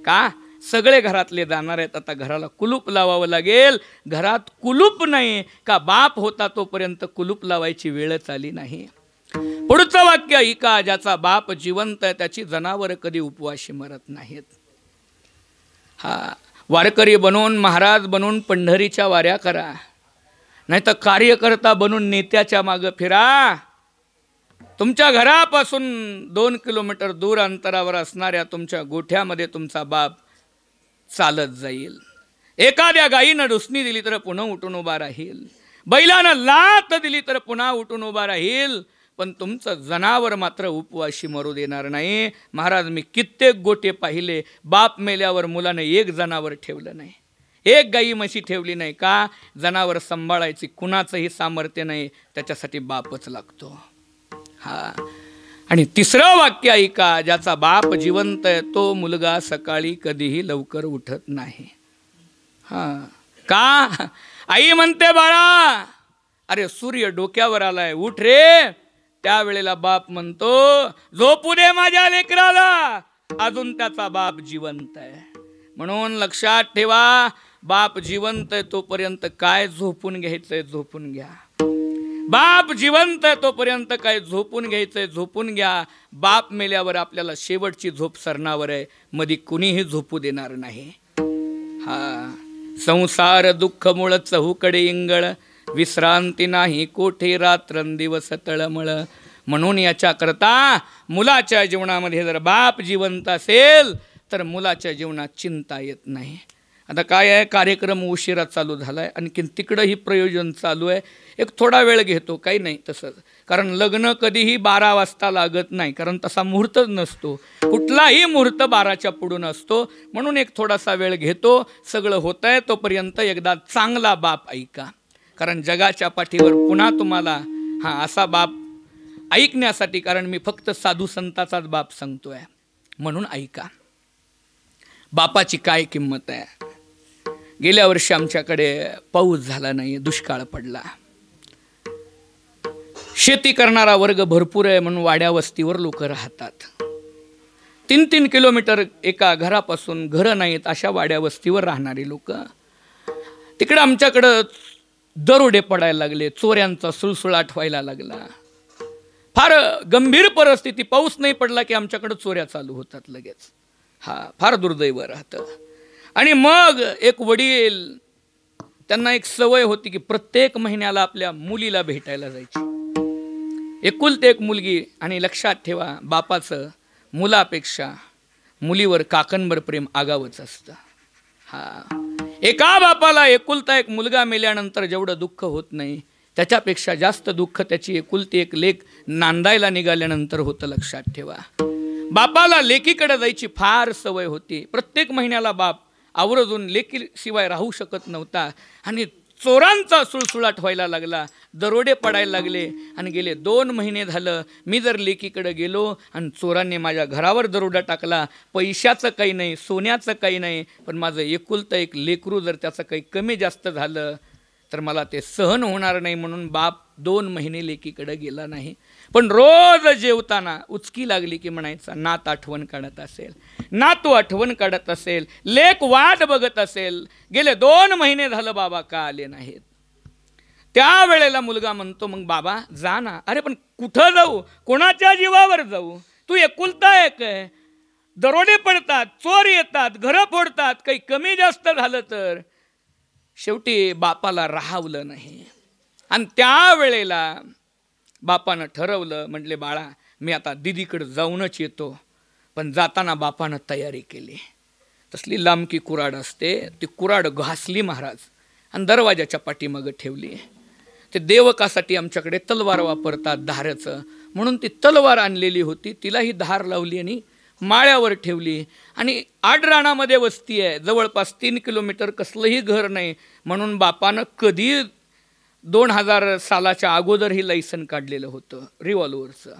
का? सगळे घरातले जाणार आहेत, आता घराला कुलूप लावावं लागेल. घरात कुलूप नाही का? बाप होता तोपर्यंत कुलूप लावायची वेळच आली नाही. पुढचं वाक्य ऐका, ज्याचा बाप जिवंत आहे त्याची जनावर कधी उपवाशी मरत नाहीत. हा, वारकरी बनून, महाराज बनून पंढरीच्या वाऱ्या करा, नाही तर कार्यकर्ता बनून नेत्याच्या मागं फिरा. तुमच्या घरापासून 2 किलोमीटर दूर अंतरावर असणाऱ्या तुमच्या गोठ्यामध्ये तुमचा बाप चालत जाईल. एखाद्या गायीनं डुसणी दिली तर पुन्हा उठून उभा राहील, बैलानं लात दिली तर पुन्हा उठून उभा राहील, पण तुमचं जनावर मात्र उपवाशी मरू देणार नाही. महाराज, मी कित्येक गोटे पाहिले, बाप मेल्यावर मुलाने एक जनावर ठेवलं नाही, एक गाई म्हशी ठेवली नाही. का? जनावर सांभाळायची कुणाचंही सामर्थ्य नाही, त्याच्यासाठी बापच लागतो. हा, आणि 3रं वाक्य ऐका, ज्याचा बाप जिवंत आहे तो मुलगा सकाळी कधीही लवकर उठत नाही. हा, का? आई म्हणते, बाळा, अरे सूर्य डोक्यावर आलाय, उठ रे. त्यावेळेला बाप म्हणतो, झोपू दे माझ्या लेकराला, अजून त्याचा बाप जिवंत आहे. म्हणून लक्षात ठेवा, बाप जिवंत आहे तोपर्यंत काय झोपून घ्यायचंय झोपून घ्या. बाप जिवंत आहे तोपर्यंत काय झोपून घ्यायचंय झोपून घ्या. बाप मेल्यावर आपल्याला शेवटची झोप सरणावर आहे, मध्ये कुणीही झोपू देणार नाही. हा, संसार दुःख मुळ चहूकडे इंगळ, विश्रांती नाही कोठे रात्रंदिवस तळमळ. म्हणून याच्याकरता मुलाच्या जीवनामध्ये जर बाप जिवंत असेल तर मुलाच्या जीवनात चिंता येत नाही. आता काय आहे, कार्यक्रम उशिरा चालू झाला आहे, आणखीन तिकडंही प्रयोजन चालू आहे, एक थोडा वेळ घेतो, काही नाही तसंच. कारण लग्न कधीही 12 वाजता लागत नाही, कारण तसा मुहूर्तच नसतो, कुठलाही मुहूर्त 12च्या पुढून असतो. म्हणून एक थोडासा वेळ घेतो. सगळं होत आहे तोपर्यंत एकदा चांगला बाप ऐका, कारण जगाच्या पाठीवर पुन्हा तुम्हाला असा बाप ऐकण्यासाठी, कारण मी फक्त साधू संताचाच बाप सांगतोय, म्हणून ऐका. बापाची काय किंमत आहे. गेल्या वर्षी आमच्याकडे पाऊस झाला नाही, दुष्काळ पडला. शेती करणारा वर्ग भरपूर आहे म्हणून वाड्या वस्तीवर लोक राहतात. 3-3 किलोमीटर एका घरापासून घरं नाहीत अशा वाड्या वस्तीवर राहणारी लोक. तिकडं आमच्याकडं दरोडे पडायला लागले, चोऱ्यांचा सुळसुळाट व्हायला लागला. फार गंभीर परिस्थिती. पाऊस नाही पडला की आमच्याकडं चोऱ्या चालू होतात लगेच. फार दुर्दैव राहतं. आणि मग एक वडील, त्यांना एक सवय होती की प्रत्येक महिन्याला आपल्या मुलीला भेटायला जायची. एकुलते एक मुलगी. आणि लक्षात ठेवा, बापाचं मुलापेक्षा मुलीवर काकणभर प्रेम आगावच असतं. एका बापाला एकुलता एक मुलगा मेल्यानंतर जेवढं दुःख होत नाही त्याच्यापेक्षा जास्त दुःख त्याची एकुलती एक लेक नांदायला निघाल्यानंतर होतं. लक्षात ठेवा, बापाला लेकीकडे जायची फार सवय होती. प्रत्येक महिन्याला बाप आवर्जून लेकीशिवाय राहू शकत नव्हता. आणि चोरांचा सुळसुळाट व्हायला लागला, दरोडे पडायला लागले. आणि गेले 2 महिने झालं मी जर लेकीकडे गेलो आणि चोरांनी माझ्या घरावर दरोडा टाकला, पैशाचं काही नाही, सोन्याचं काही नाही, पण माझं एकुलतं एक लेकरू जर त्याचं काही कमी जास्त झालं तर मला ते सहन होणार नाही. म्हणून बाप 2 महिने लेकीकडे गेला नाही. पण रोज जेवताना उचकी लागली की म्हणायचा, नात आठवण काढत असेल, नातू आठवण काढत असेल, लेक वाट बघत असेल, गेले 2 महिने झालं बाबा का आले नाहीत. त्यावेळेला मुलगा म्हणतो, मग बाबा जा ना. अरे पण कुठं जाऊ, कोणाच्या जीवावर जाऊ, तू एकुलता एक आहे, दरोडे पडतात, चोर येतात, घरं फोडतात, काही कमी जास्त झालं तर. शेवटी बापाला राहावलं नाही. आणि त्यावेळेला बापानं ठरवलं, म्हटले बाळा मी आता दिदीकडे जाऊनच येतो. पण जाताना बापानं तयारी केली. तसली लांबकी कुराड असते, ती कुराड घासली महाराज आणि दरवाजाच्या पाठीमागं ठेवली. ते देवकासाठी आमच्याकडे तलवार वापरतात धाराचं, म्हणून ती तलवार आणलेली होती, तिलाही धार लावली आणि माळ्यावर ठेवली. आणि आडराणामध्ये वस्ती आहे, जवळपास 3 किलोमीटर, कसलंही घर नाही, म्हणून बापानं कधी 2000 सालाच्या अगोदरही लायसन काढलेलं होतं रिव्हॉल्वरचं.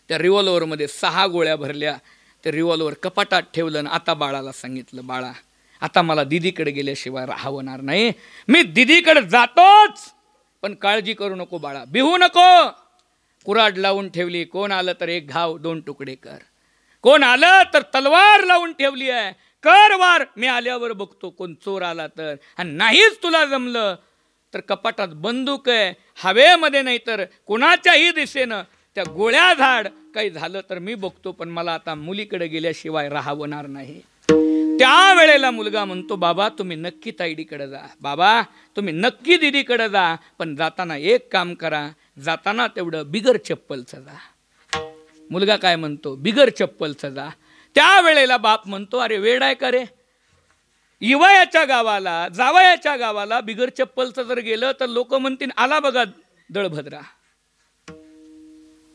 त्या रिव्हॉल्वरमध्ये 6 गोळ्या भरल्या. ते रिव्हॉल्वर कपाटात ठेवलं आणि आता बाळाला सांगितलं, बाळा आता मला दिदीकडे गेल्याशिवाय राहवणार नाही, मी दिदीकडे जातोच, पण काळजी करू नको बाळा, भिवू नको. कुराड लावून ठेवली, कोण आलं तर 1 घाव 2 तुकडे कर, कोण आलं तर तलवार लावून ठेवली आहे, कर वार, मी आल्यावर बघतो कोण चोर आला तर, आणि नाहीच तुला जमलं तर कपाटात बंदूक आहे, हवेमध्ये नाही तर कुणाच्याही दिशेनं त्या गोळ्या झाड, काही झालं तर मी बघतो, पण मला आता मुलीकडे गेल्याशिवाय राहवणार नाही. त्यावेळेला मुलगा म्हणतो, बाबा तुम्ही नक्की ताईडीकडे जा, बाबा तुम्ही नक्की दिदीकडे जा, पण जाताना एक काम करा, जाताना तेवढं बिगर चप्पलचं जा. मुलगा काय म्हणतो, बिगर चप्पलचं जा. त्यावेळेला बाप म्हणतो, अरे वेड आहे का रे, इवयाच्या गावाला, जावयाच्या गावाला बिगर चप्पलचं जर गेलं तर लोक म्हणतील आला बघा दळभद्रा,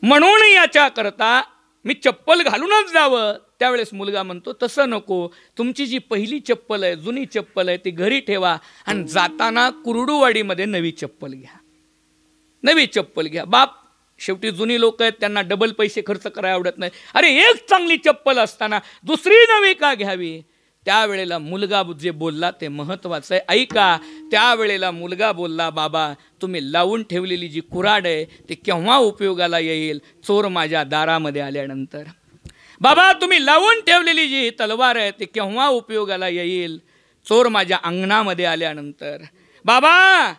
म्हणून याच्या करता मी चप्पल घालूनच जावं. त्यावेळेस मुलगा म्हणतो, तसं नको, तुमची जी पहिली चप्पल आहे, जुनी चप्पल आहे, ती घरी ठेवा आणि जाताना कुरडूवाडीमध्ये नवी चप्पल घ्या, नवी चप्पल घ्या. बाप शेवटी जुनी लोक आहेत, त्यांना डबल पैसे खर्च करायला आवडत नाही. अरे एक चांगली चप्पल असताना दुसरी नवी का घ्यावी. त्यावेळेला मुलगा जे बोलला ते महत्त्वाचं आहे, ऐका. त्यावेळेला मुलगा बोलला, बाबा तुम्ही लावून ठेवलेली जी कुराड आहे ती केव्हा उपयोगाला येईल, चोर माझ्या दारामध्ये आल्यानंतर. बाबा तुम्ही लावून ठेवलेली जी तलवार आहे ती केव्हा उपयोगाला येईल, चोर माझ्या अंगणामध्ये आल्यानंतर. बाबा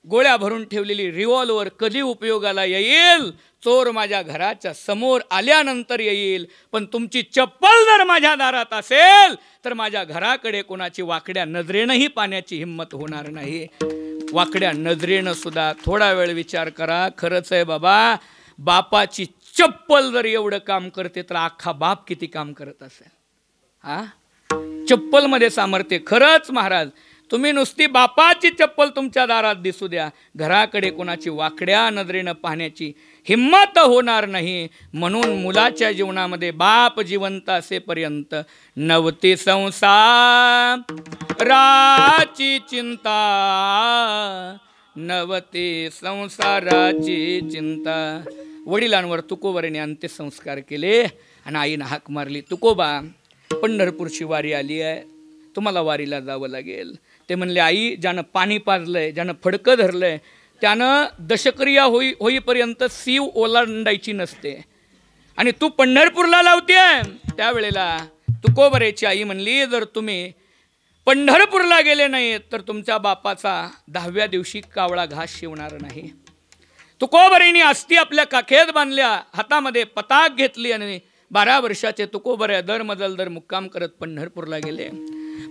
गोळ्या भरून ठेवलेली रिव्हॉल्वर कधी उपयोगाला येईल, चोर माझ्या घराच्या समोर आल्यानंतर येईल. पण तुमची चप्पल जर माझ्या दारात असेल तर माझ्या घराकडे कोणाची वाकड्या नजरेनंही पाहण्याची हिंमत होणार नाही. वाकड्या नजरेनं सुद्धा थोडा वेळ विचार करा. खरंच आहे बाबा, बापाची चप्पल जर एवढं काम करते तर अख्खा बाप किती काम करत असेल. हा, चप्पलमध्ये सामर्थ्य. खरंच महाराज, तुम्ही नुसती बापाची चप्पल तुमच्या दारात दिसू द्या, घराकडे कोणाची वाकड्या नजरेनं पाहण्याची हिम्मत होणार नाही. म्हणून मुलाच्या जीवनामध्ये बाप जिवंत असेपर्यंत नवती संसाराची चिंता, नवती संसाराची चिंता. वडिलांवर तुकोबाराने अंत्यसंस्कार केले आणि आईनं हाक मारली, तुकोबा पंढरपूरची वारी आली आहे, तुम्हाला वारीला जावं लागेल. ते म्हणले, आई ज्यानं पाणी पाजलंय, ज्यानं फडकं धरलंय, त्यानं दशक्रिया होईपर्यंत सीव ओलांडायची नसते, आणि तू पंढरपूरला लावते. त्यावेळेला तुकोबरेची आई म्हणली, जर तुम्ही पंढरपूरला गेले नाही तर तुमच्या बापाचा 10व्या दिवशी कावळा घास शिवणार नाही. तुकोबरेने अस्थी आपल्या काखेत बांधल्या, हातामध्ये पताक घेतली आणि 12 वर्षाचे तुकोबरे दर मुक्काम करत पंढरपूरला गेले.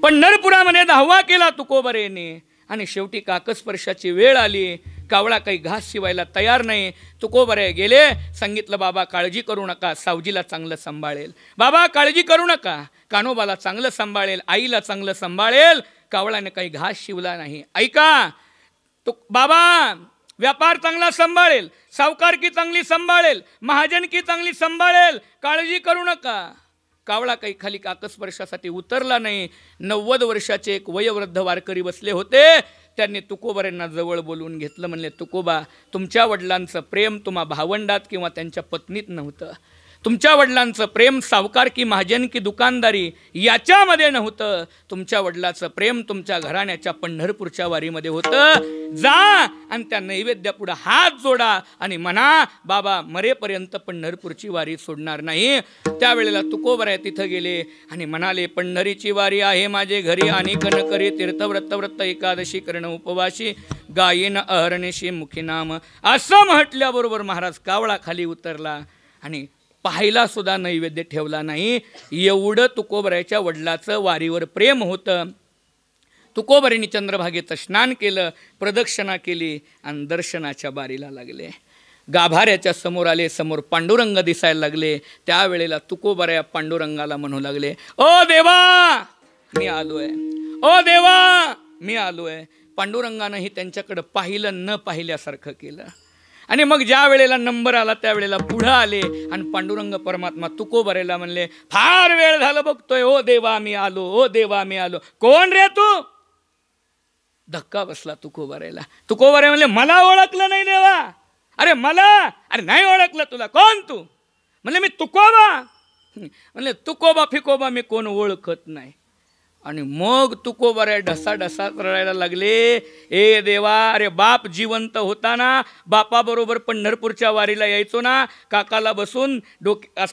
पंढरपुरामध्ये 10वा केला तुकोबरेने आणि शेवटी काकस्पर्शाची वेळ आली. कावळा काही घास शिवायला तयार नाही. तुकोबरे गेले, सांगितलं, बाबा काळजी करू नका, सावजीला चांगलं सांभाळेल. बाबा काळजी करू नका, कान्होबाला चांगलं सांभाळेल, आईला चांगलं सांभाळेल. कावळाने काही घास शिवला नाही. ऐका, बाबा व्यापार चांगला सांभाळेल, सावकारकी चांगली सांभाळेल, महाजनकी चांगली सांभाळेल, काळजी करू नका. कावळा काही खाली काकस्पर्शासाठी उतरला नाही. 90 वर्षाचे एक वयोवृद्ध वारकरी बसले होते. त्यांनी तुकोबरेंना जवळ बोलवून घेतलं. म्हणले, तुकोबा तुमच्या वडिलांचं प्रेम तुम्हा भावंडात किंवा त्यांच्या पत्नीत नव्हतं, तुमच्या वडिलांचं प्रेम सावकार की महाजन की दुकानदारी याच्यामध्ये नव्हतं. तुमच्या वडिलाचं प्रेम तुमच्या घराण्याच्या पंढरपूरच्या वारीमध्ये होतं. जा आणि त्या नैवेद्यापुढं हात जोडा आणि म्हणा, बाबा मरेपर्यंत पंढरपूरची वारी सोडणार नाही. त्यावेळेला तुकोबराय तिथं गेले आणि म्हणाले, पंढरीची वारी आहे माझे घरी, आणि कन करी तीर्थव्रत व्रत एकादशी करण उपवाशी, गायीन अहरणेशी मुखी नाम. असं म्हटल्याबरोबर महाराज कावळा खाली उतरला आणि पाहायला सुद्धा नैवेद्य ठेवला नाही. एवढं तुकोबरायच्या वडिलाचं वारीवर प्रेम होतं. तुकोबरायांनी चंद्रभागेचं स्नान केलं, प्रदक्षिणा केली आणि दर्शनाच्या बारीला लागले. गाभाऱ्याच्या समोर आले, समोर पांडुरंग दिसायला लागले. त्यावेळेला तुकोबराया पांडुरंगाला म्हणू लागले, ओ देवा मी आलोय, ओ देवा मी आलोय. पांडुरंगानंही त्यांच्याकडं पाहिलं न पाहिल्यासारखं केलं. आणि मग ज्या वेळेला नंबर आला त्यावेळेला पुढं आले आणि पांडुरंग परमात्मा तुकोबरायला म्हणले, फार वेळ झालं बघतोय, ओ देवा मी आलो, ओ देवा मी आलो. कोण रे तू? धक्का बसला तुकोबरायला. तुकोबराय म्हणले, मला ओळखलं नाही देवा. अरे मला, अरे नाही ओळखलं तुला, कोण तू? म्हणले, मी तुकोबा. म्हणले, तुकोबा फिकोबा मी कोण ओळखत नाही. आणि मग तुकोबराय ढसा रडायला लागले, ए देवा, अरे बाप जिवंत होताना बापाबरोबर पंढरपूरच्या वारीला यायचो ना, काकाला बसून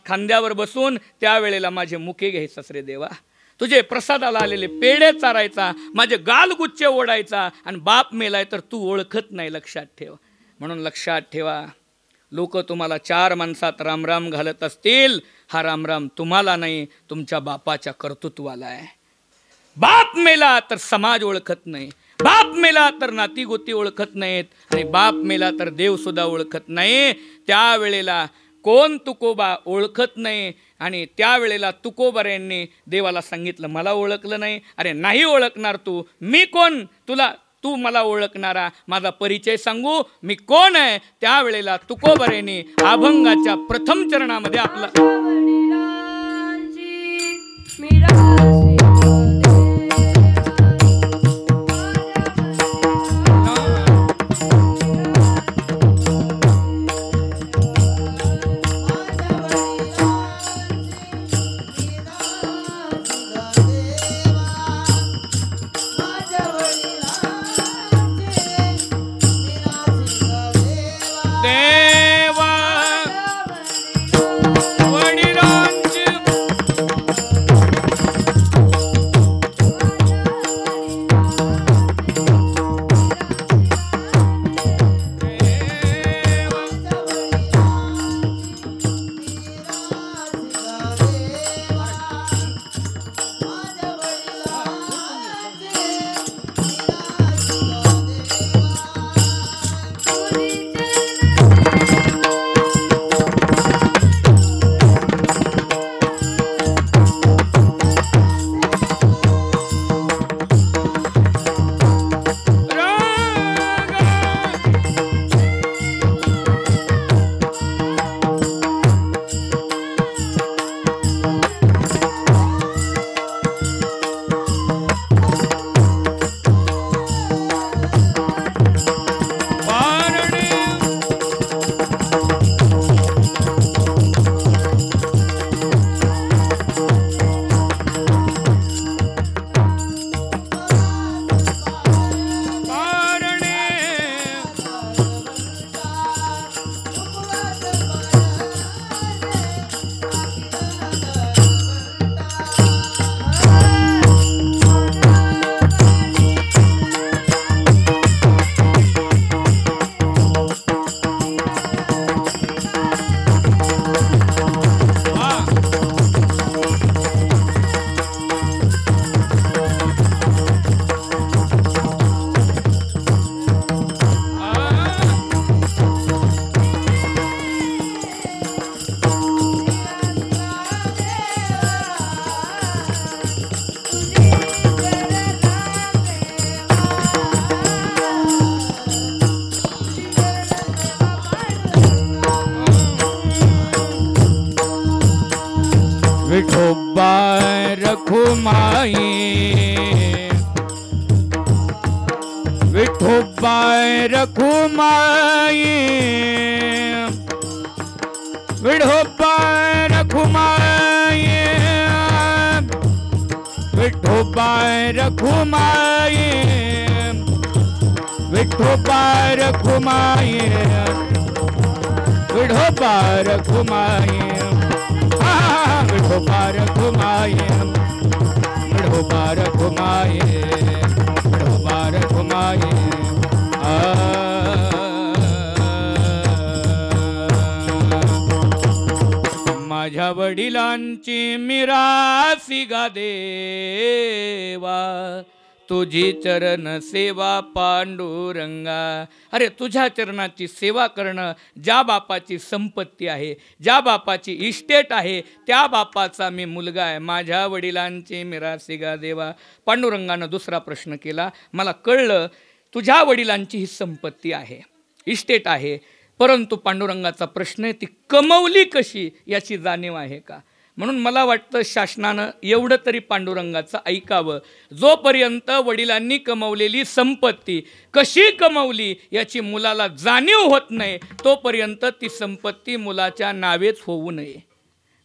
खांद्यावर बसून त्यावेळेला माझे मुके घ्यायचास रे देवा. तुझे प्रसादाला आलेले पेढे चारायचा, माझे गालगुच्चे ओढायचा, आणि बाप मेलाय तर तू ओळखत नाही. लक्षात ठेव. म्हणून लक्षात ठेवा, लोक तुम्हाला 4 माणसात रामराम घालत असतील, हा रामराम तुम्हाला नाही, तुमच्या बापाच्या कर्तृत्वाला आहे. बाप मेला तर समाज ओळखत नाही, बाप मेला तर नाती गोती ओळखत नाहीत, आणि बाप मेला तर देव सुद्धा ओळखत नाही. त्यावेळेला कोण तुकोबा ओळखत नाही. आणि त्यावेळेला तुकोबरायांनी देवाला सांगितलं, मला ओळखलं नाही. अरे नाही ओळखणार तू, मी कोण तुला, तू मला ओळखणारा, माझा परिचय सांगू, मी कोण आहे. त्यावेळेला तुकोबरायांनी अभंगाच्या प्रथम चरणामध्ये आपला विठोबा रखुमाई, विठोबा रखुमाई, विठोबा रखुमाई, विठोबा रखुमाई, विठोबा रखुमाई, विठोबा रखुमाई, विठोबा रखुमाई, विठोबा रखुमाई, विठोबा रखुमाई। माझ्या वडिलांची मिरासी गा देवा, तुझी चरण सेवा पांडुरंगा। अरे तुझ्या चरणाची सेवा करणं, ज्या बापाची संपत्ती आहे, ज्या बापाची इस्टेट आहे, त्या बापाचा मी मुलगा आहे। माझ्या वडिलांची मिरासी गा देवा। पांडुरंगानं दुसरा प्रश्न केला, मला कळलं तुझ्या वडिलांची ही संपत्ती आहे, इस्टेट आहे, परंतु पांडुरंगाचा प्रश्न आहे ती कमवली कशी याची जाणीव आहे का? म्हणून मला वाटतं शासनानं एवढं तरी पांडुरंगाचं ऐकावं, जोपर्यंत वडिलांनी कमवलेली संपत्ती कशी कमवली याची मुलाला जाणीव होत नाही, तोपर्यंत ती संपत्ती मुलाच्या नावेच होऊ नये।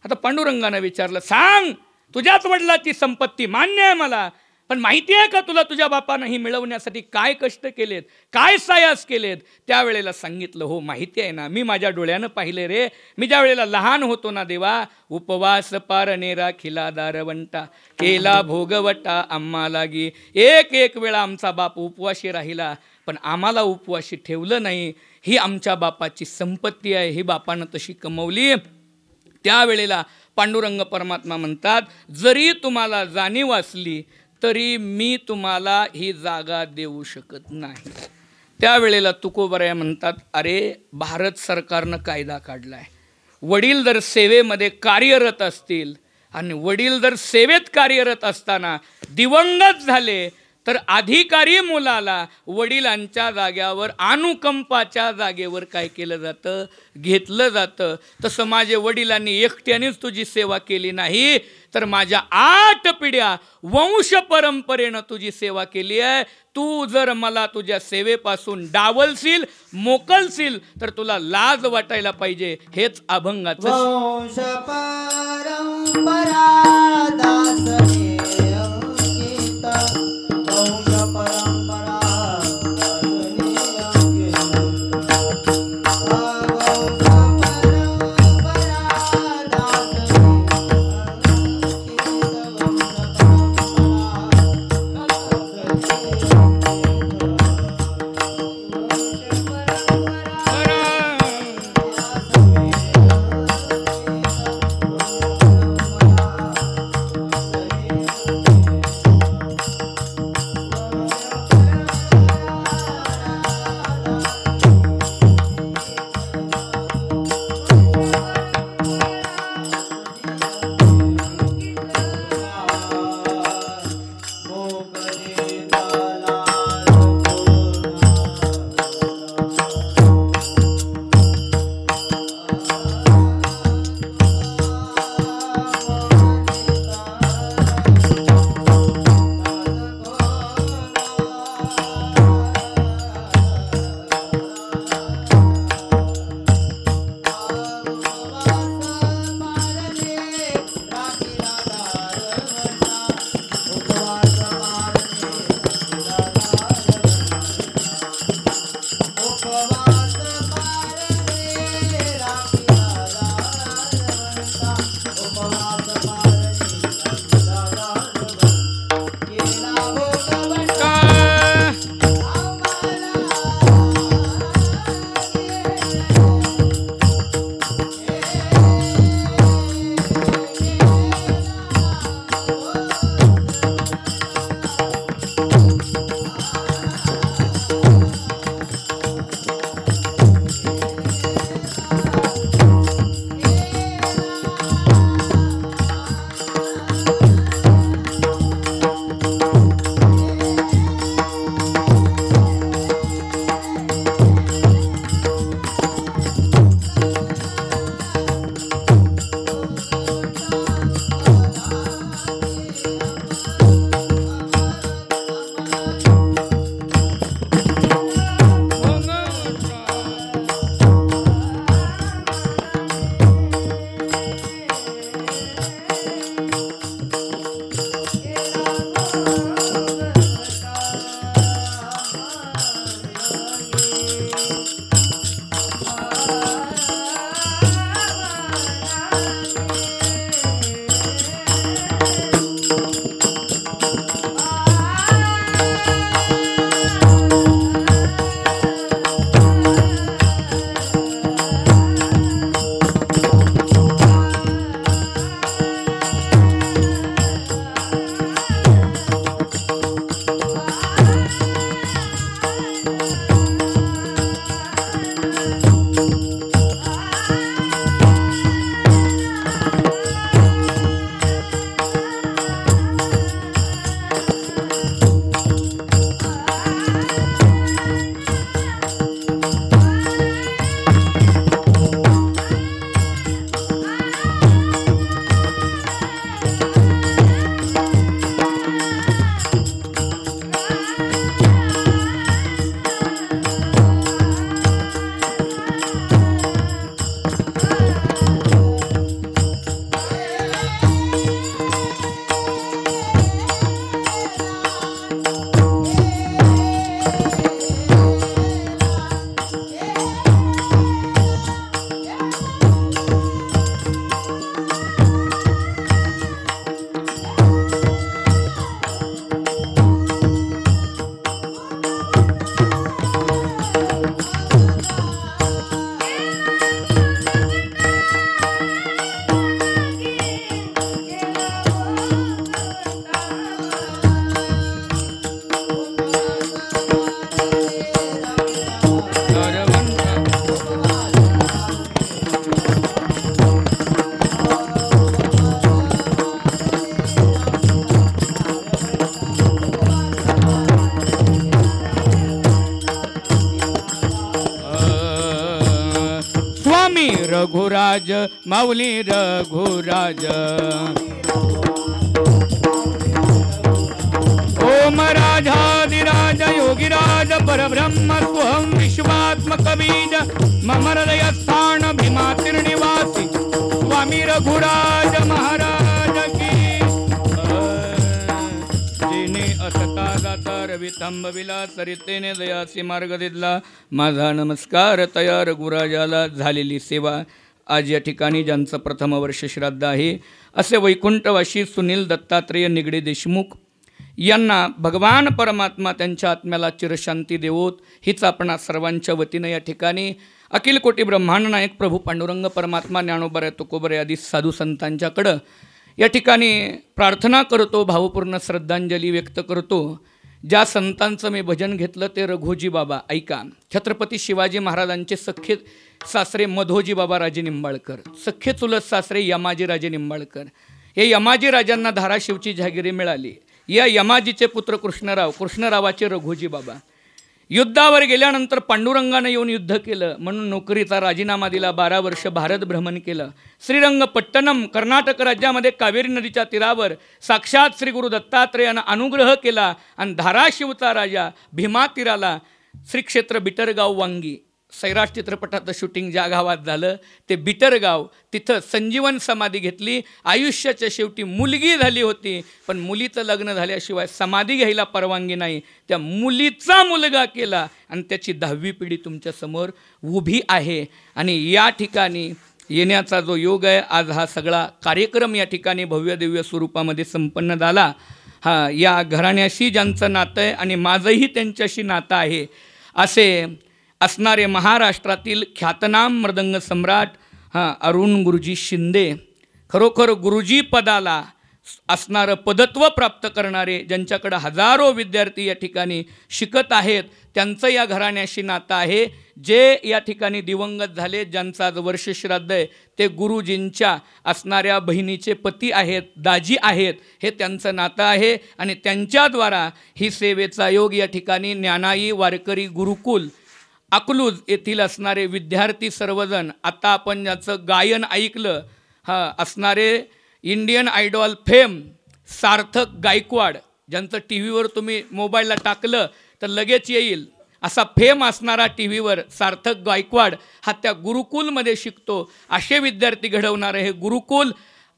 आता पांडुरंगानं विचारलं, सांग तुझ्याच वडिलाची संपत्ती मान्य आहे मला, पण माहिती आहे का तुला तुझ्या बापानं ही मिळवण्यासाठी काय कष्ट केलेत, काय सायास केलेत? त्यावेळेला सांगितलं, हो माहिती आहे ना, मी माझ्या डोळ्यानं पाहिले रे। मी ज्या वेळेला लहान होतो ना देवा, उपवास पारणे राखिला दारवंटा, केला भोगवटा आम्हा लागी। एक एक वेळा आमचा बाप उपवाशी राहिला, पण आम्हाला उपवाशी ठेवलं नाही। ही आमच्या बापाची संपत्ती आहे, ही बापानं तशी कमवली। त्यावेळेला पांडुरंग परमात्मा म्हणतात, जरी तुम्हाला जाणीव असली तरी मी तुम्हाला ही जागा देऊ शकत नाही। त्यावेळेला तुकोबराया म्हणतात, अरे भारत सरकारनं कायदा काढला आहे, वडील जर सेवेमध्ये कार्यरत असतील आणि वडील जर सेवेत कार्यरत असताना दिवंगत झाले तर अधिकारी मुलाला वडिलांच्या जाग्यावर अनुकंपाच्या जागेवर काय केलं जातं, घेतलं जातं। तसं माझ्या वडिलांनी एकट्यानेच तुझी सेवा केली नाही, तर माझ्या 8 पिढ्या वंश परंपरेनं तुझी सेवा केली आहे। तू जर मला तुझ्या सेवेपासून डावलशील, मोकलशील तर तुला लाज वाटायला पाहिजे। हेच अभंगाचं वंश परंपरा दासने अंकित, वंश परंपरा दासने अंकित, वंश परंपरा दासने रघुराज माऊली रघुराज ओम राजाधिराज योगिराज परब्रह्म स्वहं विश्वात्मक बीज मम हृदयस्थान भीमातीर्निवासी स्वामी रघुराज महाराज की जिने असता जाता रवितंब विलास सरितेने दयासी मार्ग दिला माझा नमस्कार तया रघुराजाला झालेली सेवा आज या ठिकाणी ज्यांचं प्रथम वर्ष श्राद्ध आहे असे वैकुंठवासी सुनील दत्तात्रेय निगडे देशमुख यांना भगवान परमात्मा त्यांच्या आत्म्याला चिरशांती देवोत हीच आपणा सर्वांच्या वतीनं या ठिकाणी अखिल कोटी ब्रह्मांड नायक प्रभू पांडुरंग परमात्मा ज्ञानोबा तुकोबरे आदी साधू संतांच्याकडं या ठिकाणी प्रार्थना करतो, भावपूर्ण श्रद्धांजली व्यक्त करतो. ज्या संतांचं मी भजन घेतलं ते रघोजी बाबा. ऐका, छत्रपती शिवाजी महाराजांचे सख्खे सासरे मधोजी बाबा राजे निंबाळकर, सख्खे चुलत सासरे यमाजी राजे निंबाळकर. हे यमाजी राजांना धाराशिवची जहागिरी मिळाली. या यमाजीचे पुत्र कृष्णरावाचे रघोजी बाबा. युद्धावर गेल्यानंतर पांडुरंगाने येऊन युद्ध केलं म्हणून नोकरीचा राजीनामा दिला. 12 वर्ष भारत भ्रमण केलं. श्रीरंगपट्टणम कर्नाटक राज्यामध्ये कावेरी नदीच्या तीरावर साक्षात श्री गुरु दत्तात्रेयानं अनुग्रह केला आणि धाराशिवचा राजा भीमा तीराला श्री क्षेत्र बिटरगाव वांगी सैराट चित्रपटाचं शूटिंग ज्या गावात झालं ते बिटरगाव, तिथं संजीवन समाधी घेतली. आयुष्याच्या शेवटी मुलगी झाली होती पण मुलीचं लग्न झाल्याशिवाय समाधी घ्यायला परवानगी नाही. त्या मुलीचा मुलगा केला आणि त्याची 10वी पिढी तुमच्यासमोर उभी आहे. आणि या ठिकाणी येण्याचा जो योग आहे, आज हा सगळा कार्यक्रम या ठिकाणी भव्य दिव्य स्वरूपामध्ये संपन्न झाला. या घराण्याशी ज्यांचं नातं आहे आणि माझंही त्यांच्याशी नातं आहे असे असणारे महाराष्ट्रातील ख्यातनाम मृदंग सम्राट अरुण गुरुजी शिंदे, खरोखर गुरुजी पदाला असणारं पदत्व प्राप्त करणारे, ज्यांच्याकडं हजारो विद्यार्थी या ठिकाणी शिकत आहेत, त्यांचं या घराण्याशी नातं आहे. जे या ठिकाणी दिवंगत झाले, ज्यांचं आज वर्षश्राद्ध आहे, ते गुरुजींच्या असणाऱ्या बहिणीचे पती आहेत, दाजी आहेत, हे त्यांचं नातं आहे. आणि त्यांच्याद्वारा ही सेवेचा योग या ठिकाणी ज्ञानाई वारकरी गुरुकुल अकलूज येथील असणारे विद्यार्थी सर्वजण, आता आपण ज्याचं गायन ऐकलं असणारे इंडियन आयडॉल फेम सार्थक गायकवाड, ज्यांचं टी व्हीवर तुम्ही मोबाईलला टाकलं तर लगेच येईल असा फेम असणारा टी व्हीवर सार्थक गायकवाड हा त्या गुरुकुलमध्ये शिकतो. असे विद्यार्थी घडवणारे हे गुरुकुल,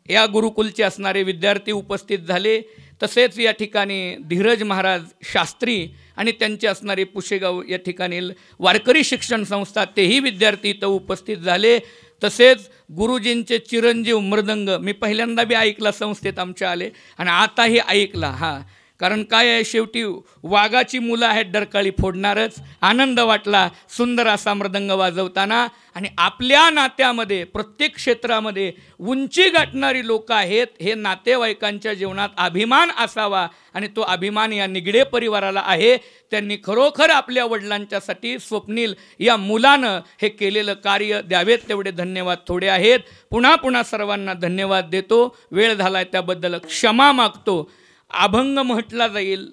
या गुरुकुलचे असणारे विद्यार्थी उपस्थित झाले. तसेच या ठिकाणी धीरज महाराज शास्त्री आणि त्यांचे असणारे पुशेगाव या ठिकाणी वारकरी शिक्षण संस्था, तेही विद्यार्थी इथं उपस्थित झाले. तसेच गुरुजींचे चिरंजीव मृदंग मी पहिल्यांदा बी ऐकला, संस्थेत आमच्या आले आणि आताही ऐकला. कारण काय आहे, शेवटी वाघाची मुलं आहेत डरकाळी फोडणारच. आनंद वाटला सुंदर असा मृदंग वाजवताना. आणि आपल्या नात्यामध्ये प्रत्येक क्षेत्रामध्ये उंची गाठणारी लोक आहेत, हे नातेवाईकांच्या जीवनात अभिमान असावा आणि तो अभिमान या निगडे परिवाराला आहे. त्यांनी खरोखर आपल्या वडिलांच्यासाठी स्वप्नील या मुलानं हे केलेलं कार्य द्यावेत तेवढे धन्यवाद थोडे आहेत. पुन्हा पुन्हा सर्वांना धन्यवाद देतो. वेळ झाला आहे त्याबद्दल क्षमा मागतो. अभंग म्हटला जाईल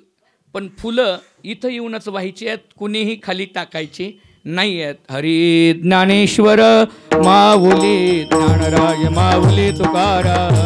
पण फुलं इथं येऊनच व्हायची आहेत, कुणीही खाली टाकायची नाही आहेत. हरी ज्ञानेश्वर माऊली ज्ञानराज माऊली तुकाराम.